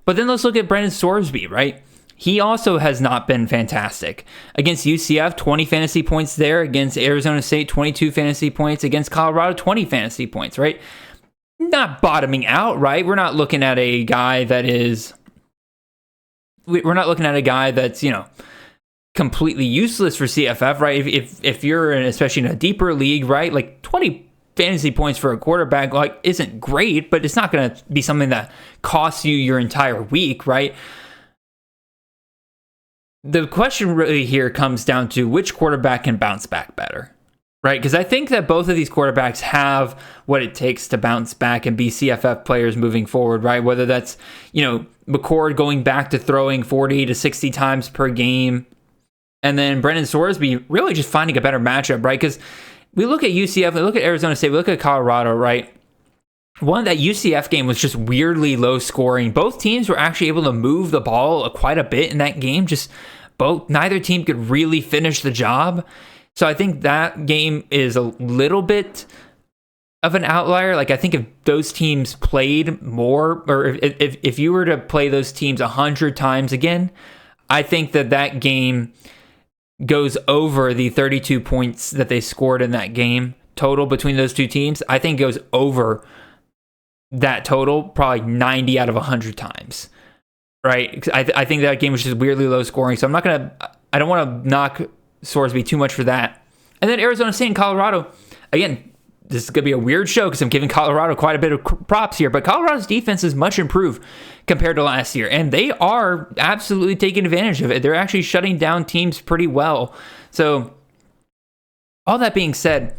But then let's look at Brennan Sorsby, right? He also has not been fantastic. Against UCF, 20 fantasy points there. Against Arizona State, 22 fantasy points. Against Colorado, 20 fantasy points, right? Not bottoming out, right? We're not looking at a guy that's, completely useless for CFF, right? If you're especially in a deeper league, right? Like 20 fantasy points for a quarterback, like, isn't great, but it's not going to be something that costs you your entire week, right? The question really here comes down to which quarterback can bounce back better, right? Because I think that both of these quarterbacks have what it takes to bounce back and be CFF players moving forward, right? Whether that's, McCord going back to throwing 40 to 60 times per game, and then Brennan Sorsby really just finding a better matchup, right? Because we look at UCF, we look at Arizona State, we look at Colorado, right? One, that UCF game was just weirdly low scoring. Both teams were actually able to move the ball quite a bit in that game. Neither team could really finish the job. So I think that game is a little bit of an outlier. Like, I think if those teams played more, or if you were to play those teams 100 times again, I think that game goes over the 32 points that they scored in that game total between those two teams. I think it goes over that total probably 90 out of 100 times, right? I think that game was just weirdly low scoring, so I don't want to knock Sorsby too much for that. And then Arizona State and Colorado, again, this is going to be a weird show because I'm giving Colorado quite a bit of props here, but Colorado's defense is much improved compared to last year, and they are absolutely taking advantage of it. They're actually shutting down teams pretty well. So all that being said,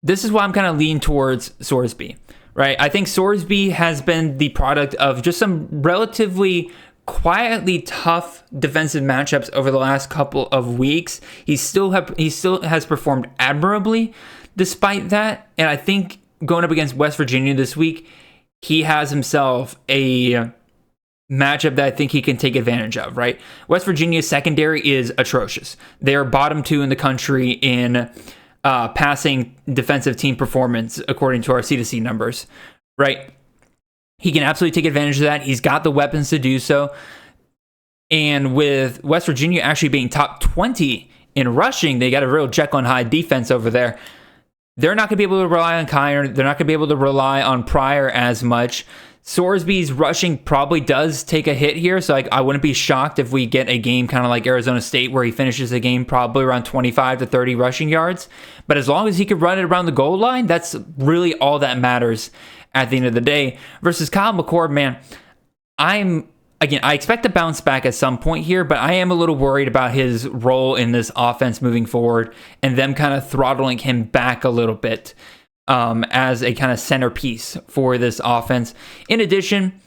this is why I'm kind of leaning towards Sorsby, right? I think Sorsby has been the product of just some relatively quietly tough defensive matchups over the last couple of weeks. He still has performed admirably despite that, and I think going up against West Virginia this week, he has himself a matchup that I think he can take advantage of, right? West Virginia's secondary is atrocious. They are bottom 2 in the country in passing defensive team performance, according to our C2C numbers, right? He can absolutely take advantage of that. He's got the weapons to do so. And with West Virginia actually being top 20 in rushing, they got a real Jekyll and Hyde defense over there. They're not going to be able to rely on Kiner. They're not going to be able to rely on Pryor as much. Sorsby's rushing probably does take a hit here, so I wouldn't be shocked if we get a game kind of like Arizona State where he finishes the game probably around 25 to 30 rushing yards. But as long as he could run it around the goal line, that's really all that matters at the end of the day. Versus Kyle McCord, man, I expect to bounce back at some point here, but I am a little worried about his role in this offense moving forward and them kind of throttling him back a little bit as a kind of centerpiece for this offense. In addition,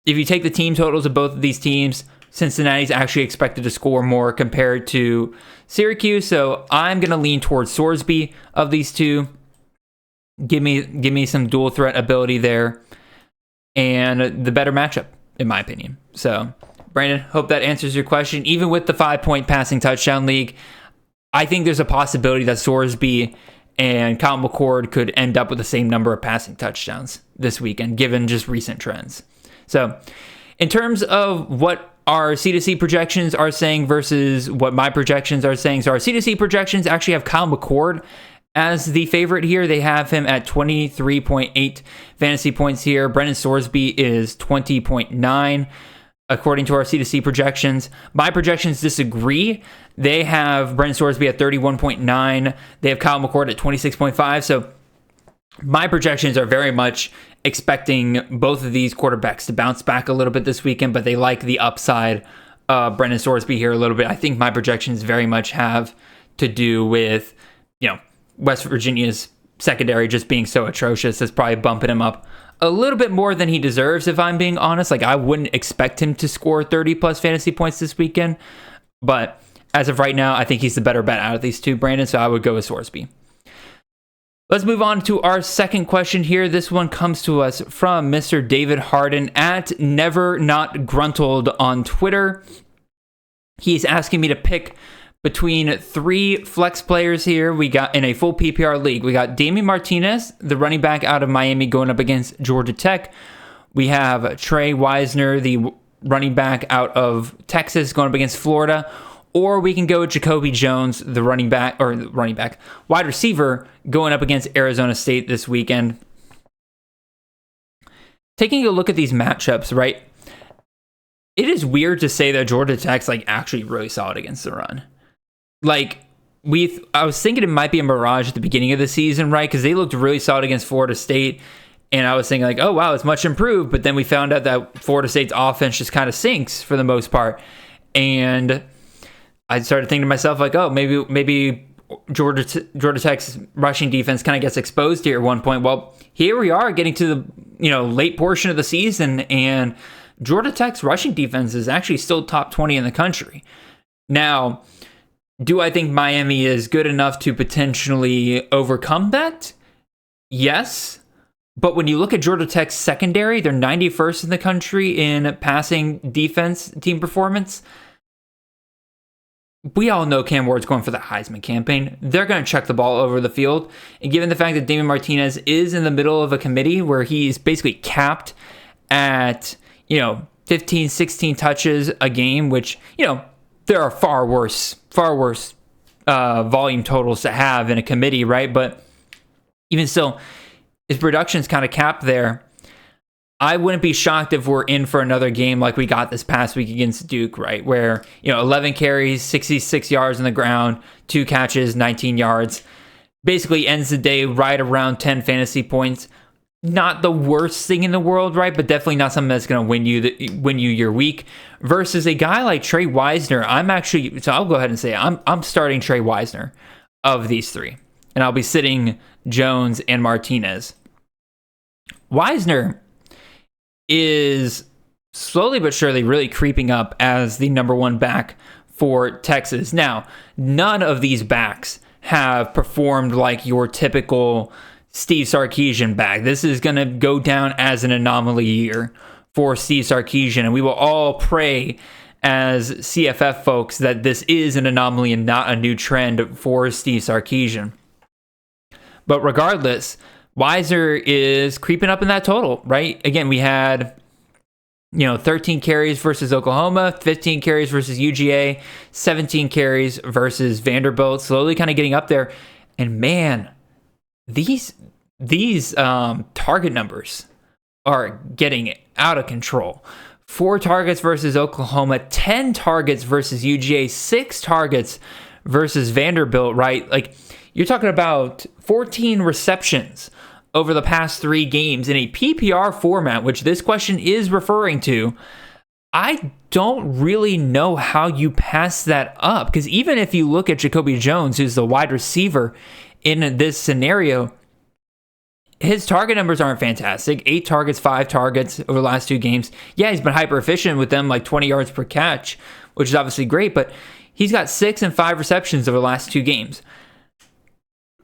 if you take the team totals of both of these teams, Cincinnati's actually expected to score more compared to Syracuse, so I'm going to lean towards Sorsby of these two. Give me some dual threat ability there and the better matchup, in my opinion. So, Brandon, hope that answers your question. Even with the 5-point passing touchdown league, I think there's a possibility that Sorsby and Kyle McCord could end up with the same number of passing touchdowns this weekend, given just recent trends. So, in terms of what our C2C projections are saying versus what my projections are saying, so our C2C projections actually have Kyle McCord as the favorite here. They have him at 23.8 fantasy points here. Brendan Sorsby is 20.9 according to our C2C projections. My projections disagree. They have Brendan Sorsby at 31.9. They have Kyle McCord at 26.5. So my projections are very much expecting both of these quarterbacks to bounce back a little bit this weekend, but they like the upside of Brendan Sorsby here a little bit. I think my projections very much have to do with, West Virginia's secondary just being so atrocious. That's probably bumping him up a little bit more than he deserves, if I'm being honest. Like, I wouldn't expect him to score 30 plus fantasy points this weekend, but as of right now, I think he's the better bet out of these two, Brandon, so I would go with Sorsby. Let's move on to our second question here. This one comes to us from Mr. David Harden at Never Not Gruntled on Twitter. He's asking me to pick between 3 flex players here. We got in a full PPR league. We got Damian Martinez, the running back out of Miami, going up against Georgia Tech. We have Trey Wisner, the running back out of Texas, going up against Florida. Or we can go with Jacoby Jones, the wide receiver, going up against Arizona State this weekend. Taking a look at these matchups, right? It is weird to say that Georgia Tech's actually really solid against the run. I was thinking it might be a mirage at the beginning of the season, right? Because they looked really solid against Florida State. And I was thinking oh, wow, it's much improved. But then we found out that Florida State's offense just kind of sinks for the most part. And I started thinking to myself, oh, maybe Georgia Tech's rushing defense kind of gets exposed here at one point. Well, here we are getting to the late portion of the season, and Georgia Tech's rushing defense is actually still top 20 in the country. Now, do I think Miami is good enough to potentially overcome that? Yes. But when you look at Georgia Tech's secondary, they're 91st in the country in passing defense team performance. We all know Cam Ward's going for the Heisman campaign. They're going to chuck the ball over the field. And given the fact that Damian Martinez is in the middle of a committee where he's basically capped at, 15, 16 touches a game, which, there are far worse volume totals to have in a committee, right? But even still, his production's kind of capped there. I wouldn't be shocked if we're in for another game like we got this past week against Duke, right? Where, 11 carries, 66 yards on the ground, 2 catches, 19 yards. Basically ends the day right around 10 fantasy points. Not the worst thing in the world, right? But definitely not something that's going to win you your week. Versus a guy like Trey Wisner, so I'll go ahead and say I'm starting Trey Wisner of these 3. And I'll be sitting Jones and Martinez. Wisner is slowly but surely really creeping up as the number 1 back for Texas. Now, none of these backs have performed like your typical Steve Sarkisian back. This is going to go down as an anomaly year for Steve Sarkisian, and we will all pray as CFF folks that this is an anomaly and not a new trend for Steve Sarkisian. But regardless, Wisner is creeping up in that total, right? Again, we had 13 carries versus Oklahoma, 15 carries versus UGA, 17 carries versus Vanderbilt, slowly kind of getting up there. And man, these target numbers are getting out of control. 4 targets versus Oklahoma, 10 targets versus UGA, 6 targets versus Vanderbilt, right? Like, you're talking about 14 receptions over the past 3 games in a PPR format, which this question is referring to. I don't really know how you pass that up, because even if you look at Jacoby Jones, who's the wide receiver in this scenario, his target numbers aren't fantastic. 8 targets, 5 targets over the last 2 games. Yeah, he's been hyper efficient with them, like 20 yards per catch, which is obviously great, but he's got 6 and 5 receptions over the last 2 games.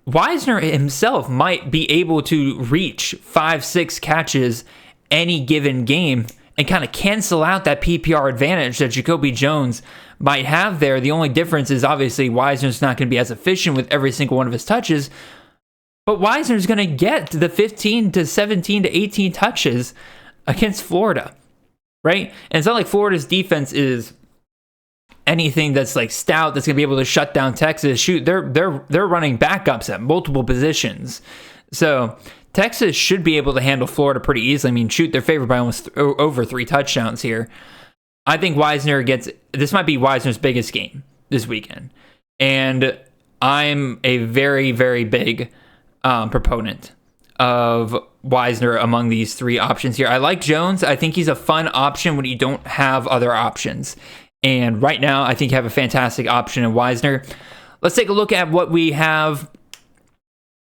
Wisner himself might be able to reach 5-6 catches any given game and kind of cancel out that PPR advantage that Jacoby Jones might have there. The only difference is obviously Wisner's not going to be as efficient with every single one of his touches, but Wisner's going to get the 15 to 17 to 18 touches against Florida, right? And it's not like Florida's defense is anything that's like stout that's going to be able to shut down Texas. Shoot, they're running backups at multiple positions. So Texas should be able to handle Florida pretty easily. I mean, shoot, they're favored by almost over 3 touchdowns here. I think this might be Wisner's biggest game this weekend. And I'm a very, very big proponent of Wisner among these 3 options here. I like Jones. I think he's a fun option when you don't have other options. And right now, I think you have a fantastic option in Wisner. Let's take a look at what we have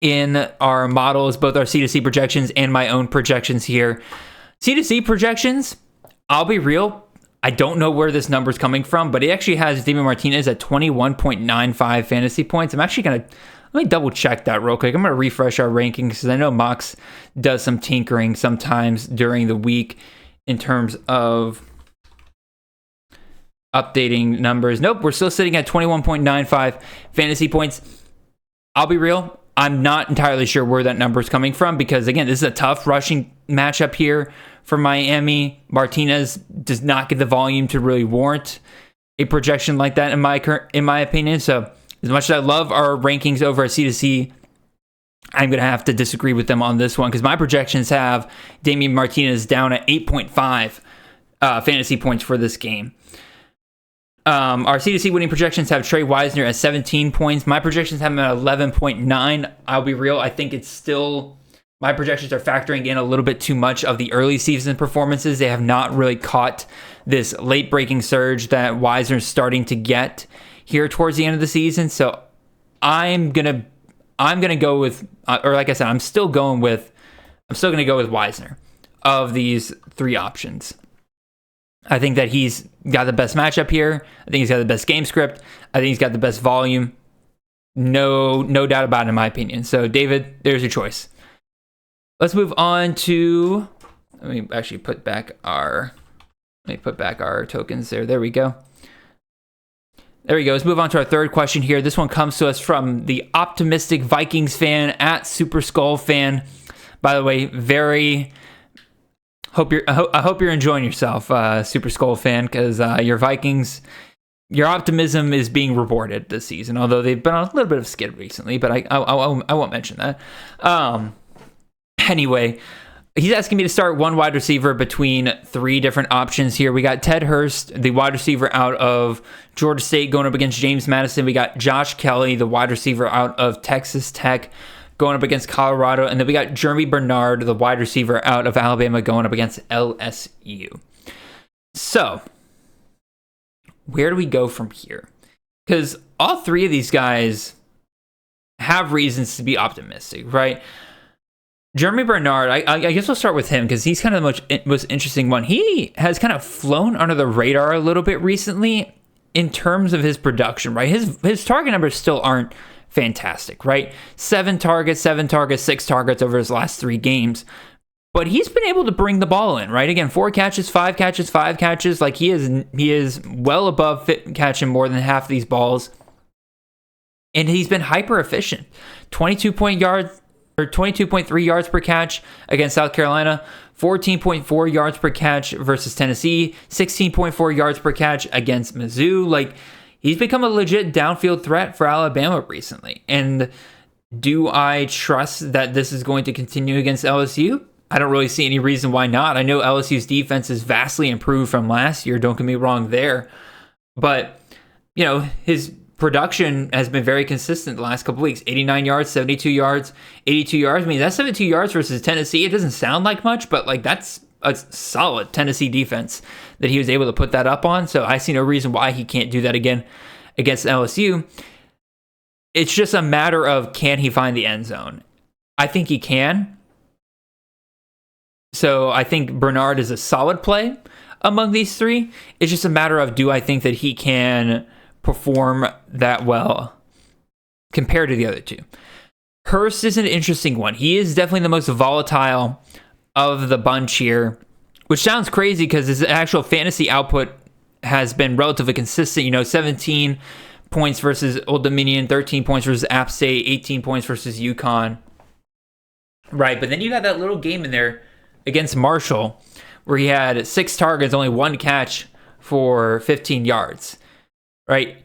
in our models, both our C2C projections and my own projections here. C2C projections, I'll be real, I don't know where this number's coming from, but it actually has Damian Martinez at 21.95 fantasy points. I'm actually going to, let me double check that real quick. I'm going to refresh our rankings because I know Mox does some tinkering sometimes during the week in terms of updating numbers. Nope, we're still sitting at 21.95 fantasy points. I'll be real, I'm not entirely sure where that number is coming from because, again, this is a tough rushing matchup here for Miami. Martinez does not get the volume to really warrant a projection like that in my opinion. So as much as I love our rankings over at C2C, I'm going to have to disagree with them on this one because my projections have Damian Martinez down at 8.5 fantasy points for this game. Our C2C winning projections have Trey Wisner at 17 points. My projections have him at 11.9. I'll be real. I think it's still, my projections are factoring in a little bit too much of the early season performances. They have not really caught this late breaking surge that Wisner's starting to get here towards the end of the season. So I'm going to go with, or like I said, I'm still going to go with Wisner of these 3 options. I think that he's got the best matchup here. I think he's got the best game script. I think he's got the best volume. No doubt about it, in my opinion. So, David, there's your choice. Let's move on to. Let me actually put back our tokens there. There we go. There we go. Let's move on to our third question here. This one comes to us from the optimistic Vikings fan at Super Skull fan. By the way, I hope you're enjoying yourself, Super Skull fan, because your Vikings, your optimism is being rewarded this season. Although they've been on a little bit of skid recently, but I won't mention that. Anyway, he's asking me to start one wide receiver between 3 different options here. We got Ted Hurst, the wide receiver out of Georgia State, going up against James Madison. We got Josh Kelly, the wide receiver out of Texas Tech, going up against Colorado. And then we got Jeremy Bernard, the wide receiver out of Alabama, going up against LSU. So, where do we go from here? Because all 3 of these guys have reasons to be optimistic, right? Jeremy Bernard, I guess we'll start with him because he's kind of the most interesting one. He has kind of flown under the radar a little bit recently in terms of his production, right? His target numbers still aren't fantastic, right? 7 targets, 6 targets over his last 3 games. But he's been able to bring the ball in, right? Again, 4 catches, 5 catches, 5 catches. Like he is well above fit catching more than half of these balls. And he's been hyper efficient. 22.3 yards per catch against South Carolina, 14.4 yards per catch versus Tennessee, 16.4 yards per catch against Mizzou. Like he's become a legit downfield threat for Alabama recently. And do I trust that this is going to continue against LSU? I don't really see any reason why not. I know LSU's defense is vastly improved from last year. Don't get me wrong there. But, his production has been very consistent the last couple weeks. 89 yards, 72 yards, 82 yards. I mean, that's 72 yards versus Tennessee. It doesn't sound like much, but that's a solid Tennessee defense that he was able to put that up on. So I see no reason why he can't do that again against LSU. It's just a matter of, can he find the end zone? I think he can. So I think Bernard is a solid play among these three. It's just a matter of, do I think that he can perform that well compared to the other two? Hurst is an interesting one. He is definitely the most volatile of the bunch here, which sounds crazy because his actual fantasy output has been relatively consistent. 17 points versus Old Dominion, 13 points versus App State, 18 points versus UConn. Right, but then you got that little game in there against Marshall where he had 6 targets, only 1 catch for 15 yards. Right?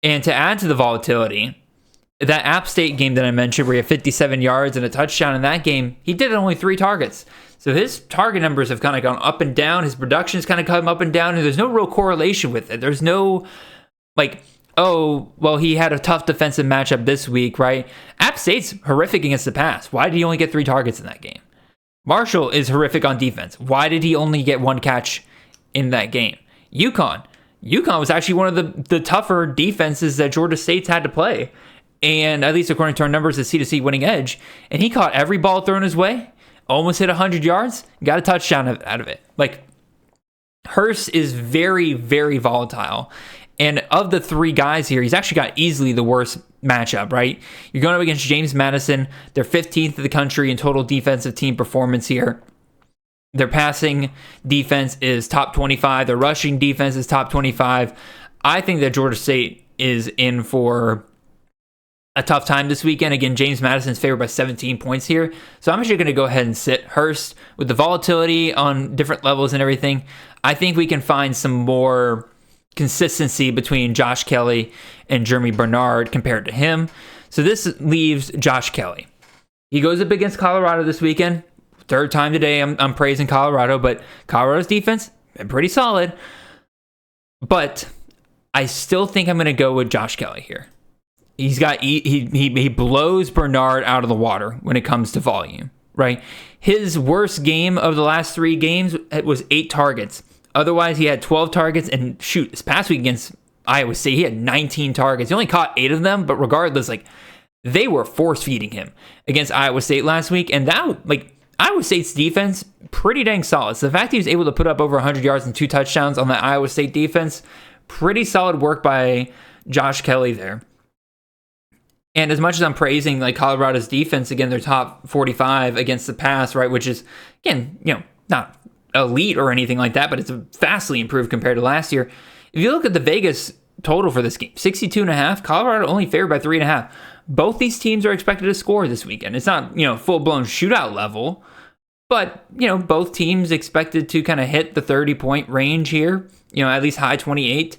And to add to the volatility, that App State game that I mentioned where he had 57 yards and a touchdown in that game, he did only 3 targets. So his target numbers have kind of gone up and down. His production's kind of come up and down, and there's no real correlation with it. There's no, he had a tough defensive matchup this week, right? App State's horrific against the pass. Why did he only get 3 targets in that game? Marshall is horrific on defense. Why did he only get 1 catch in that game? UConn was actually one of the tougher defenses that Georgia State's had to play. And at least according to our numbers, the C2C winning edge. And he caught every ball thrown his way, almost hit 100 yards, got a touchdown out of it. Hurst is very, very volatile. And of the 3 guys here, he's actually got easily the worst matchup, right? You're going up against James Madison. They're 15th of the country in total defensive team performance here. Their passing defense is top 25. Their rushing defense is top 25. I think that Georgia State is in for a tough time this weekend. Again, James Madison's favored by 17 points here. So I'm actually going to go ahead and sit Hurst with the volatility on different levels and everything. I think we can find some more consistency between Josh Kelly and Jeremy Bernard compared to him. So this leaves Josh Kelly. He goes up against Colorado this weekend. 3rd time today I'm praising Colorado, but Colorado's defense been pretty solid. But I still think I'm going to go with Josh Kelly here. He blows Bernard out of the water when it comes to volume, right? His worst game of the last 3 games was 8 targets. Otherwise, he had 12 targets, and this past week against Iowa State, he had 19 targets. He only caught 8 of them, but regardless, they were force-feeding him against Iowa State last week, and that, Iowa State's defense, pretty dang solid. So the fact he was able to put up over 100 yards and 2 touchdowns on the Iowa State defense, pretty solid work by Josh Kelly there. And as much as I'm praising Colorado's defense, again, they're top 45 against the pass, right, which is, again, not elite or anything like that, but it's vastly improved compared to last year. If you look at the Vegas total for this game, 62.5, Colorado only favored by 3.5. Both these teams are expected to score this weekend. It's not, full-blown shootout level, but, both teams expected to kind of hit the 30-point range here, at least high 28.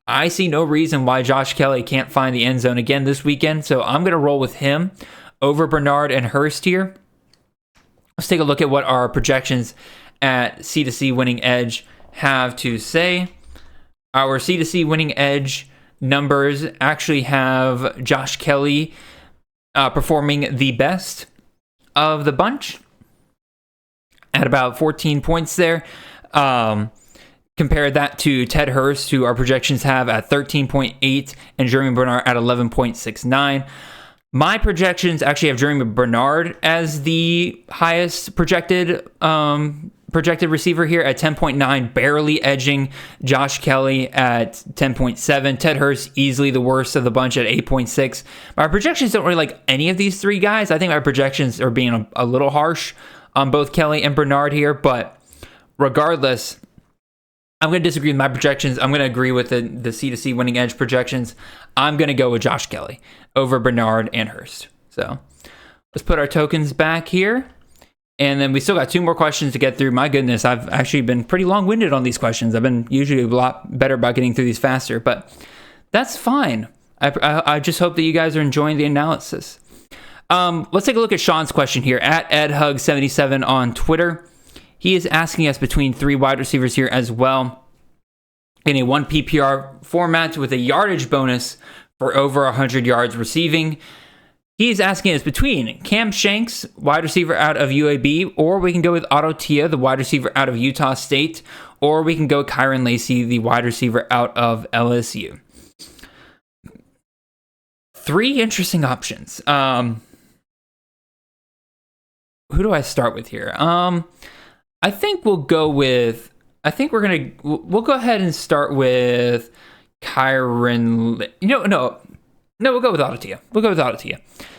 I see no reason why Josh Kelly can't find the end zone again this weekend, so I'm going to roll with him over Bernard and Hurst here. Let's take a look at what our projections at C2C Winning Edge have to say. Our C2C Winning Edge numbers actually have Josh Kelly performing the best of the bunch at about 14 points there. Compare that to Ted Hurst, who our projections have at 13.8, and Jeremy Bernard at 11.69. My projections actually have Jeremy Bernard as the highest projected receiver here at 10.9, barely edging Josh Kelly at 10.7. Ted Hurst, easily the worst of the bunch at 8.6. My projections don't really like any of these 3 guys. I think my projections are being a little harsh on both Kelly and Bernard here, but regardless, I'm going to disagree with my projections. I'm going to agree with the C2C winning edge projections. I'm going to go with Josh Kelly over Bernard and Hurst. So let's put our tokens back here. And then we still got 2 more questions to get through. My goodness, I've actually been pretty long-winded on these questions. I've been usually a lot better about getting through these faster, but that's fine. I just hope that you guys are enjoying the analysis. Let's take a look at Sean's question here at EdHug77 on Twitter. He is asking us between 3 wide receivers here as well in a 1 PPR format with a yardage bonus for over 100 yards receiving. He's asking us between Cam Shanks, wide receiver out of UAB, or we can go with Otto Tia, the wide receiver out of Utah State, or we can go Kyron Lacy, the wide receiver out of LSU. 3 interesting options. Who do I start with here? I think we'll go ahead and start with Kyron. No, we'll go with Otto Tia.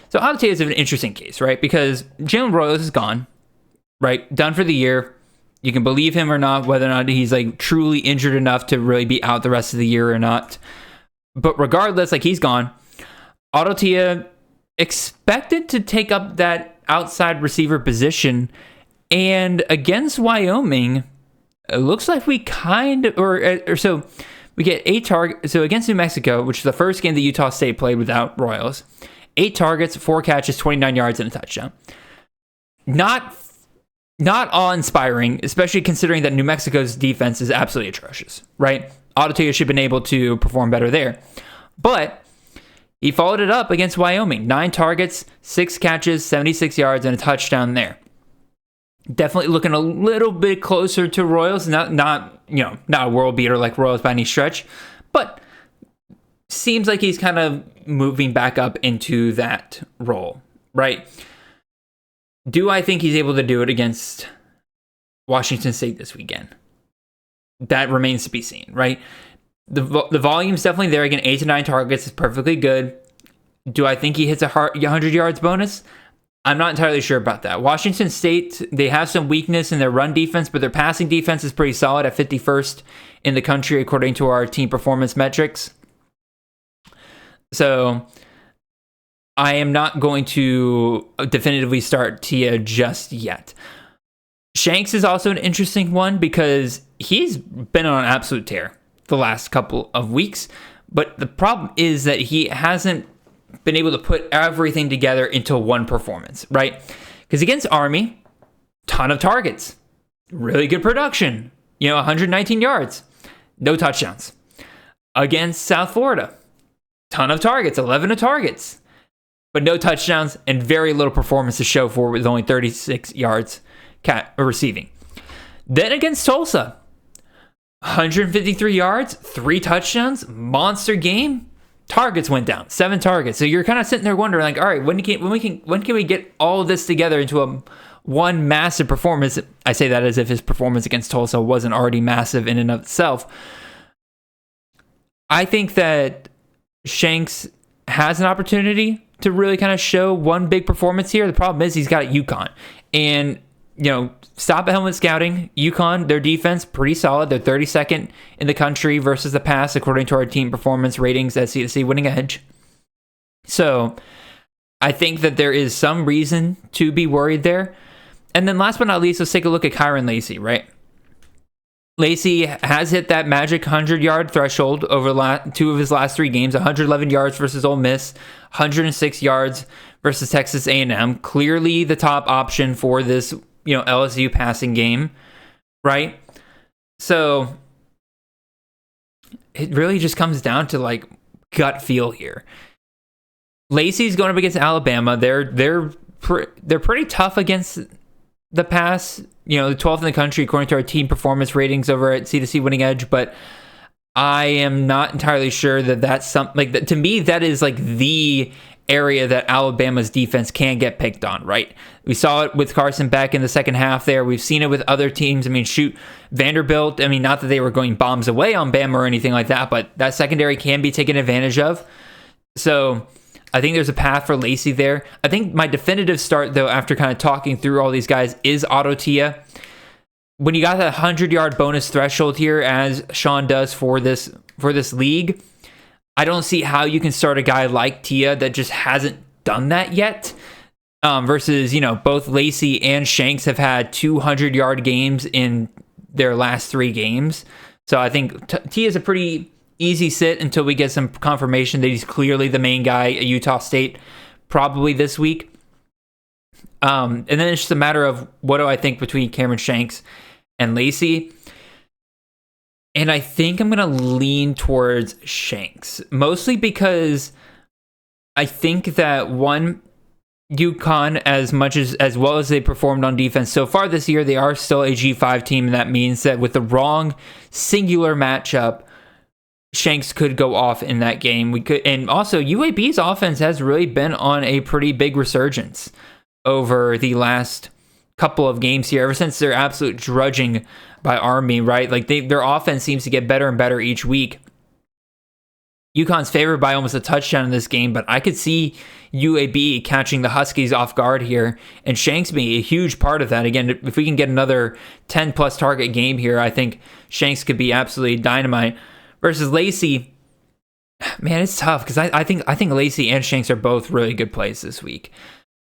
So Otto Tia is an interesting case, right? Because Jalen Royals is gone, right? Done for the year. You can believe him or not, whether or not he's like truly injured enough to really be out the rest of the year or not. But regardless, like he's gone. Otto Tia expected to take up that outside receiver position, and against Wyoming, it looks like we we get 8 targets. So against New Mexico, which is the first game that Utah State played without Royals, 8 targets, 4 catches, 29 yards, and a touchdown. Not awe-inspiring, especially considering that New Mexico's defense is absolutely atrocious, right? Otto Tia should have been able to perform better there. But he followed it up against Wyoming. 9 targets, 6 catches, 76 yards, and a touchdown there. Definitely looking a little bit closer to Royals. Not a world beater like Royals by any stretch, but seems like he's kind of moving back up into that role, right? Do I think he's able to do it against Washington State this weekend? That remains to be seen, right? The volume's definitely there. Again, 8 to 9 targets is perfectly good. Do I think he hits a 100 yards bonus? I'm not entirely sure about that. Washington State, they have some weakness in their run defense, but their passing defense is pretty solid at 51st in the country according to our team performance metrics. So I am not going to definitively start Tia just yet. Shanks is also an interesting one because he's been on an absolute tear the last couple of weeks, but the problem is that he hasn't been able to put everything together into one performance, right? Because against Army, ton of targets, really good production, 119 yards, no touchdowns. Against South Florida, ton of targets, 11 targets, but no touchdowns and very little performance to show for with only 36 yards receiving. Then against Tulsa, 153 yards, 3 touchdowns, monster game. Targets went down, 7 targets. So you're kind of sitting there wondering, like, all right, when can we get all of this together into one massive performance? I say that as if his performance against Tulsa wasn't already massive in and of itself. I think that Shanks has an opportunity to really kind of show one big performance here. The problem is he's got UConn, and stop at helmet scouting. UConn, their defense, pretty solid. They're 32nd in the country versus the pass, according to our team performance ratings at C2C winning edge. So I think that there is some reason to be worried there. And then last but not least, let's take a look at Kyron Lacy, right? Lacy has hit that magic 100-yard threshold over 2 of his last 3 games, 111 yards versus Ole Miss, 106 yards versus Texas A&M. Clearly the top option for this LSU passing game, right? So it really just comes down to like gut feel here. Lacey's going up against Alabama. They're pretty tough against the pass. The 12th in the country according to our team performance ratings over at C2C Winning Edge, but I am not entirely sure that that's something like that. To me, that is like the area that Alabama's defense can get picked on, right? We saw it with Carson Beck in the second half there. We've seen it with other teams. Vanderbilt, not that they were going bombs away on Bama or anything like that, but that secondary can be taken advantage of. So I think there's a path for Lacey there. I think my definitive start, though, after kind of talking through all these guys, is Otto Tia. When you got that 100-yard bonus threshold here, as Sean does for this league, I don't see how you can start a guy like Tia that just hasn't done that yet. Versus, both Lacey and Shanks have had 200-yard games in their last 3 games. So I think Tia is a pretty easy sit until we get some confirmation that he's clearly the main guy at Utah State, probably this week. And then it's just a matter of what do I think between Cameron Shanks and Lacey. And I think I'm going to lean towards Shanks, mostly because I think that UConn, as well as they performed on defense so far this year, they are still a G5 team, and that means that with the wrong singular matchup, Shanks could go off in that game. And also UAB's offense has really been on a pretty big resurgence over the last couple of games here, ever since their absolute drudging by Army, right? Like their offense seems to get better and better each week. UConn's favored by almost a touchdown in this game, but I could see UAB catching the Huskies off guard here, and Shanks being a huge part of that. Again, if we can get another 10-plus target game here, I think Shanks could be absolutely dynamite. Versus Lacey, man, it's tough because I think Lacey and Shanks are both really good plays this week.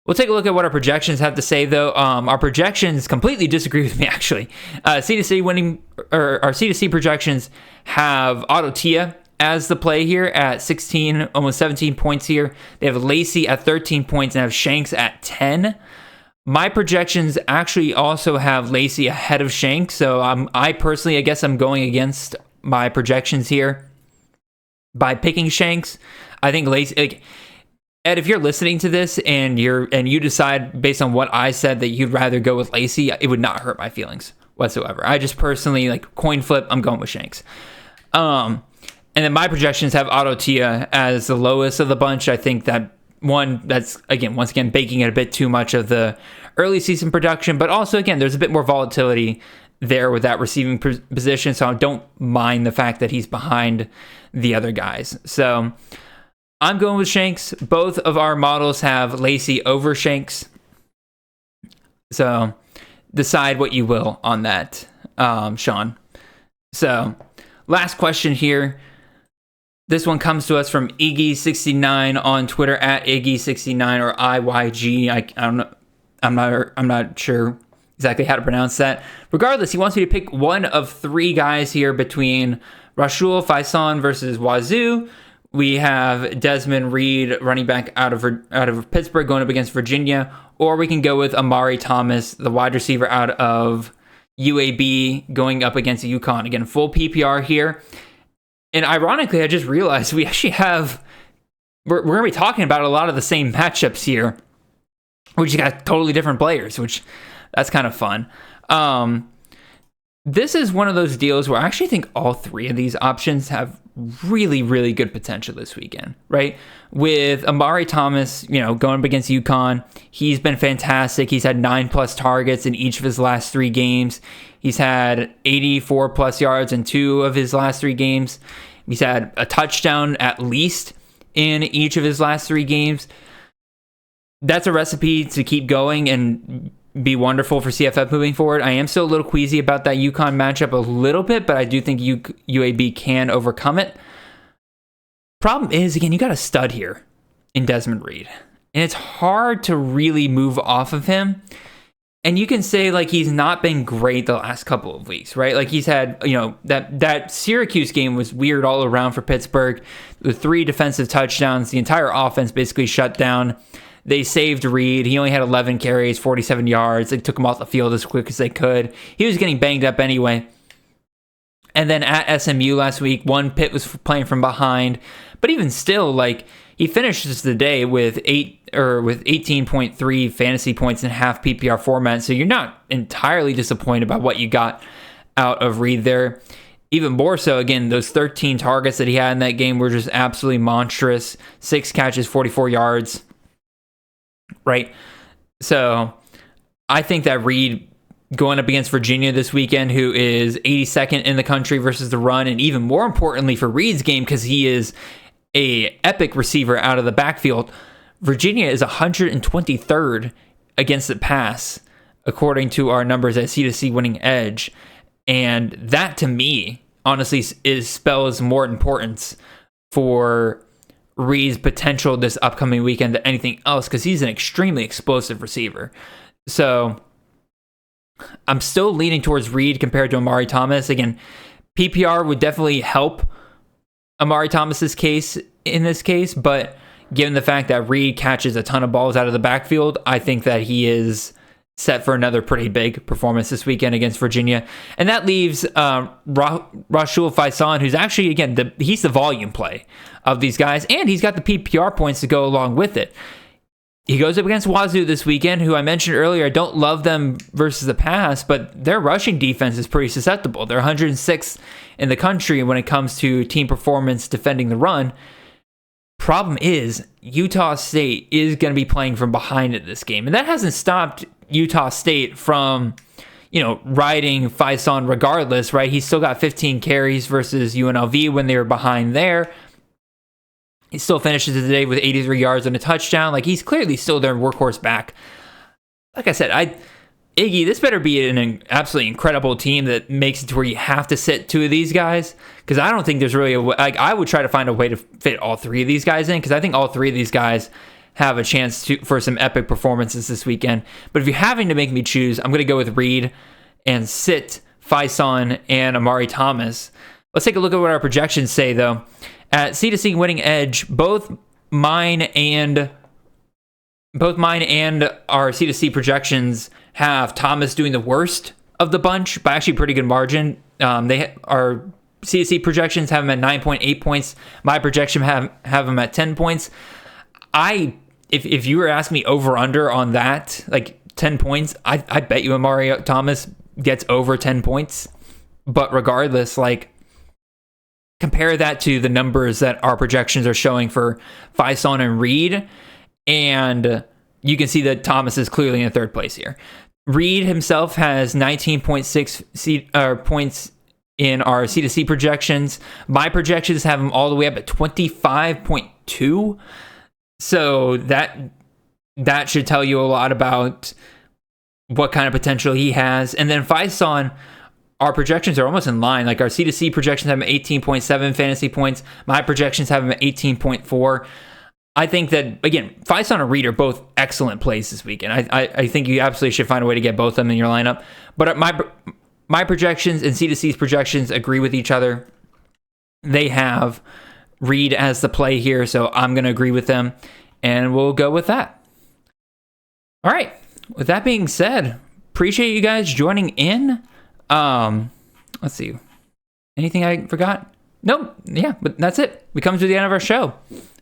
We'll take a look at what our projections have to say, though. Our projections completely disagree with me, actually. C2C projections have Otto Tia as the play here at 16, almost 17 points here. They have Lacey at 13 points and have Shanks at 10. My projections actually also have Lacey ahead of Shanks, so I personally, I guess I'm going against my projections here by picking Shanks. I think Lacey, Ed, if you're listening to this and you decide based on what I said that you'd rather go with Lacey, it would not hurt my feelings whatsoever. I just personally, coin flip, I'm going with Shanks. And then my projections have Otto Tia as the lowest of the bunch. I think that that's once again baking it a bit too much of the early season production, but also again there's a bit more volatility there with that receiving position, so I don't mind the fact that he's behind the other guys. So I'm going with Shanks. Both of our models have Lacey over Shanks. So decide what you will on that, Sean. So last question here. This one comes to us from Iggy69 on Twitter at Iggy69 or IYG. I don't know. I'm not sure exactly how to pronounce that. Regardless, he wants me to pick one of 3 guys here between Rashul Faison versus Wazoo. We have Desmond Reed, running back out of Pittsburgh, going up against Virginia, or we can go with Amari Thomas, the wide receiver out of UAB, going up against UConn. Again, full PPR here. And ironically, I just realized we actually we're going to be talking about a lot of the same matchups here. We just got totally different players, which that's kind of fun. This is one of those deals where I actually think all 3 of these options have really, really good potential this weekend, right? With Amari Thomas, going up against UConn, he's been fantastic. He's had 9+ targets in each of his last 3 games. He's had 84+ yards in 2 of his last 3 games. He's had a touchdown at least in each of his last 3 games. That's a recipe to keep going and be wonderful for CFF moving forward. I am still a little queasy about that UConn matchup a little bit, but I do think UAB can overcome it. Problem is, again, you got a stud here in Desmond Reed, and it's hard to really move off of him. And you can say he's not been great the last couple of weeks, right? He's had, that Syracuse game was weird all around for Pittsburgh. The 3 defensive touchdowns, the entire offense basically shut down. They saved Reed. He only had 11 carries, 47 yards. They took him off the field as quick as they could. He was getting banged up anyway. And then at SMU last week, Pitt was playing from behind. But even still, he finishes the day with 18.3 fantasy points in half PPR format. So you're not entirely disappointed about what you got out of Reed there. Even more so, again, those 13 targets that he had in that game were just absolutely monstrous. 6 catches, 44 yards. Right? So I think that Reed going up against Virginia this weekend, who is 82nd in the country versus the run, and even more importantly for Reed's game, because he is a epic receiver out of the backfield. Virginia is 123rd against the pass, according to our numbers at C2C Winning Edge. And that, to me, honestly, spells more importance for Reed's potential this upcoming weekend than anything else, because he's an extremely explosive receiver. So I'm still leaning towards Reed compared to Amari Thomas. Again, PPR would definitely help Amari Thomas's case in this case, but given the fact that Reed catches a ton of balls out of the backfield, I think that he is set for another pretty big performance this weekend against Virginia. And that leaves Rashul Faison, who's actually, again, he's the volume play of these guys, and he's got the PPR points to go along with it. He goes up against Wazoo this weekend, who I mentioned earlier. I don't love them versus the pass, but their rushing defense is pretty susceptible. They're 106th in the country when it comes to team performance defending the run. Problem is, Utah State is going to be playing from behind in this game, and that hasn't stopped Utah State from, riding Faison regardless, right? He's still got 15 carries versus UNLV when they were behind there. He still finishes the day with 83 yards and a touchdown. Like, he's clearly still their workhorse back. Like I said, Iggy, this better be an absolutely incredible team that makes it to where you have to sit two of these guys, because I don't think there's really a way. Like, I would try to find a way to fit all three of these guys in, because I think all three of these guys have a chance for some epic performances this weekend. But if you're having to make me choose, I'm going to go with Reed and sit Faison and Amari Thomas. Let's take a look at what our projections say, though. At C2C Winning Edge, both mine and our C2C projections have Thomas doing the worst of the bunch by actually a pretty good margin. Our C2C projections have him at 9.8 points. My projection have him at 10 points. If you were asking me over under on that, like 10 points, I bet you Amari Thomas gets over 10 points. But regardless, like, compare that to the numbers that our projections are showing for Faison and Reed, and you can see that Thomas is clearly in third place here. Reed himself has 19.6 points in our C2C projections. My projections have him all the way up at 25.2. So that should tell you a lot about what kind of potential he has. And then Faison, our projections are almost in line. Like, our C2C projections have him at 18.7 fantasy points. My projections have him at 18.4. I think that, again, Faison and Reed are both excellent plays this weekend. I think you absolutely should find a way to get both of them in your lineup. But my projections and C2C's projections agree with each other. They have Reed as the play here, so I'm going to agree with them, and we'll go with that. All right. With that being said, appreciate you guys joining in. Let's see. Anything I forgot? Nope. Yeah, but that's it. We come to the end of our show.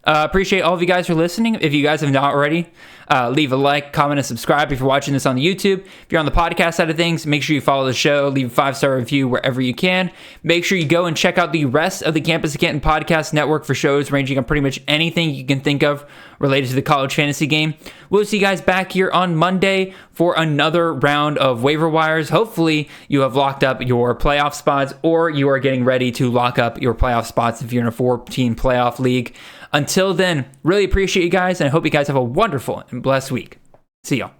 Appreciate all of you guys for listening. If you guys have not already, leave a like, comment, and subscribe if you're watching this on the YouTube. If you're on the podcast side of things, make sure you follow the show, leave a 5-star review wherever you can. Make sure you go and check out the rest of the Campus of Canton podcast network for shows ranging on pretty much anything you can think of related to the college fantasy game. We'll see you guys back here on Monday for another round of waiver wires. Hopefully you have locked up your playoff spots, or you are getting ready to lock up your playoff spots if you're in a 4-team playoff league. Until then, really appreciate you guys, and I hope you guys have a wonderful and blessed week. See y'all.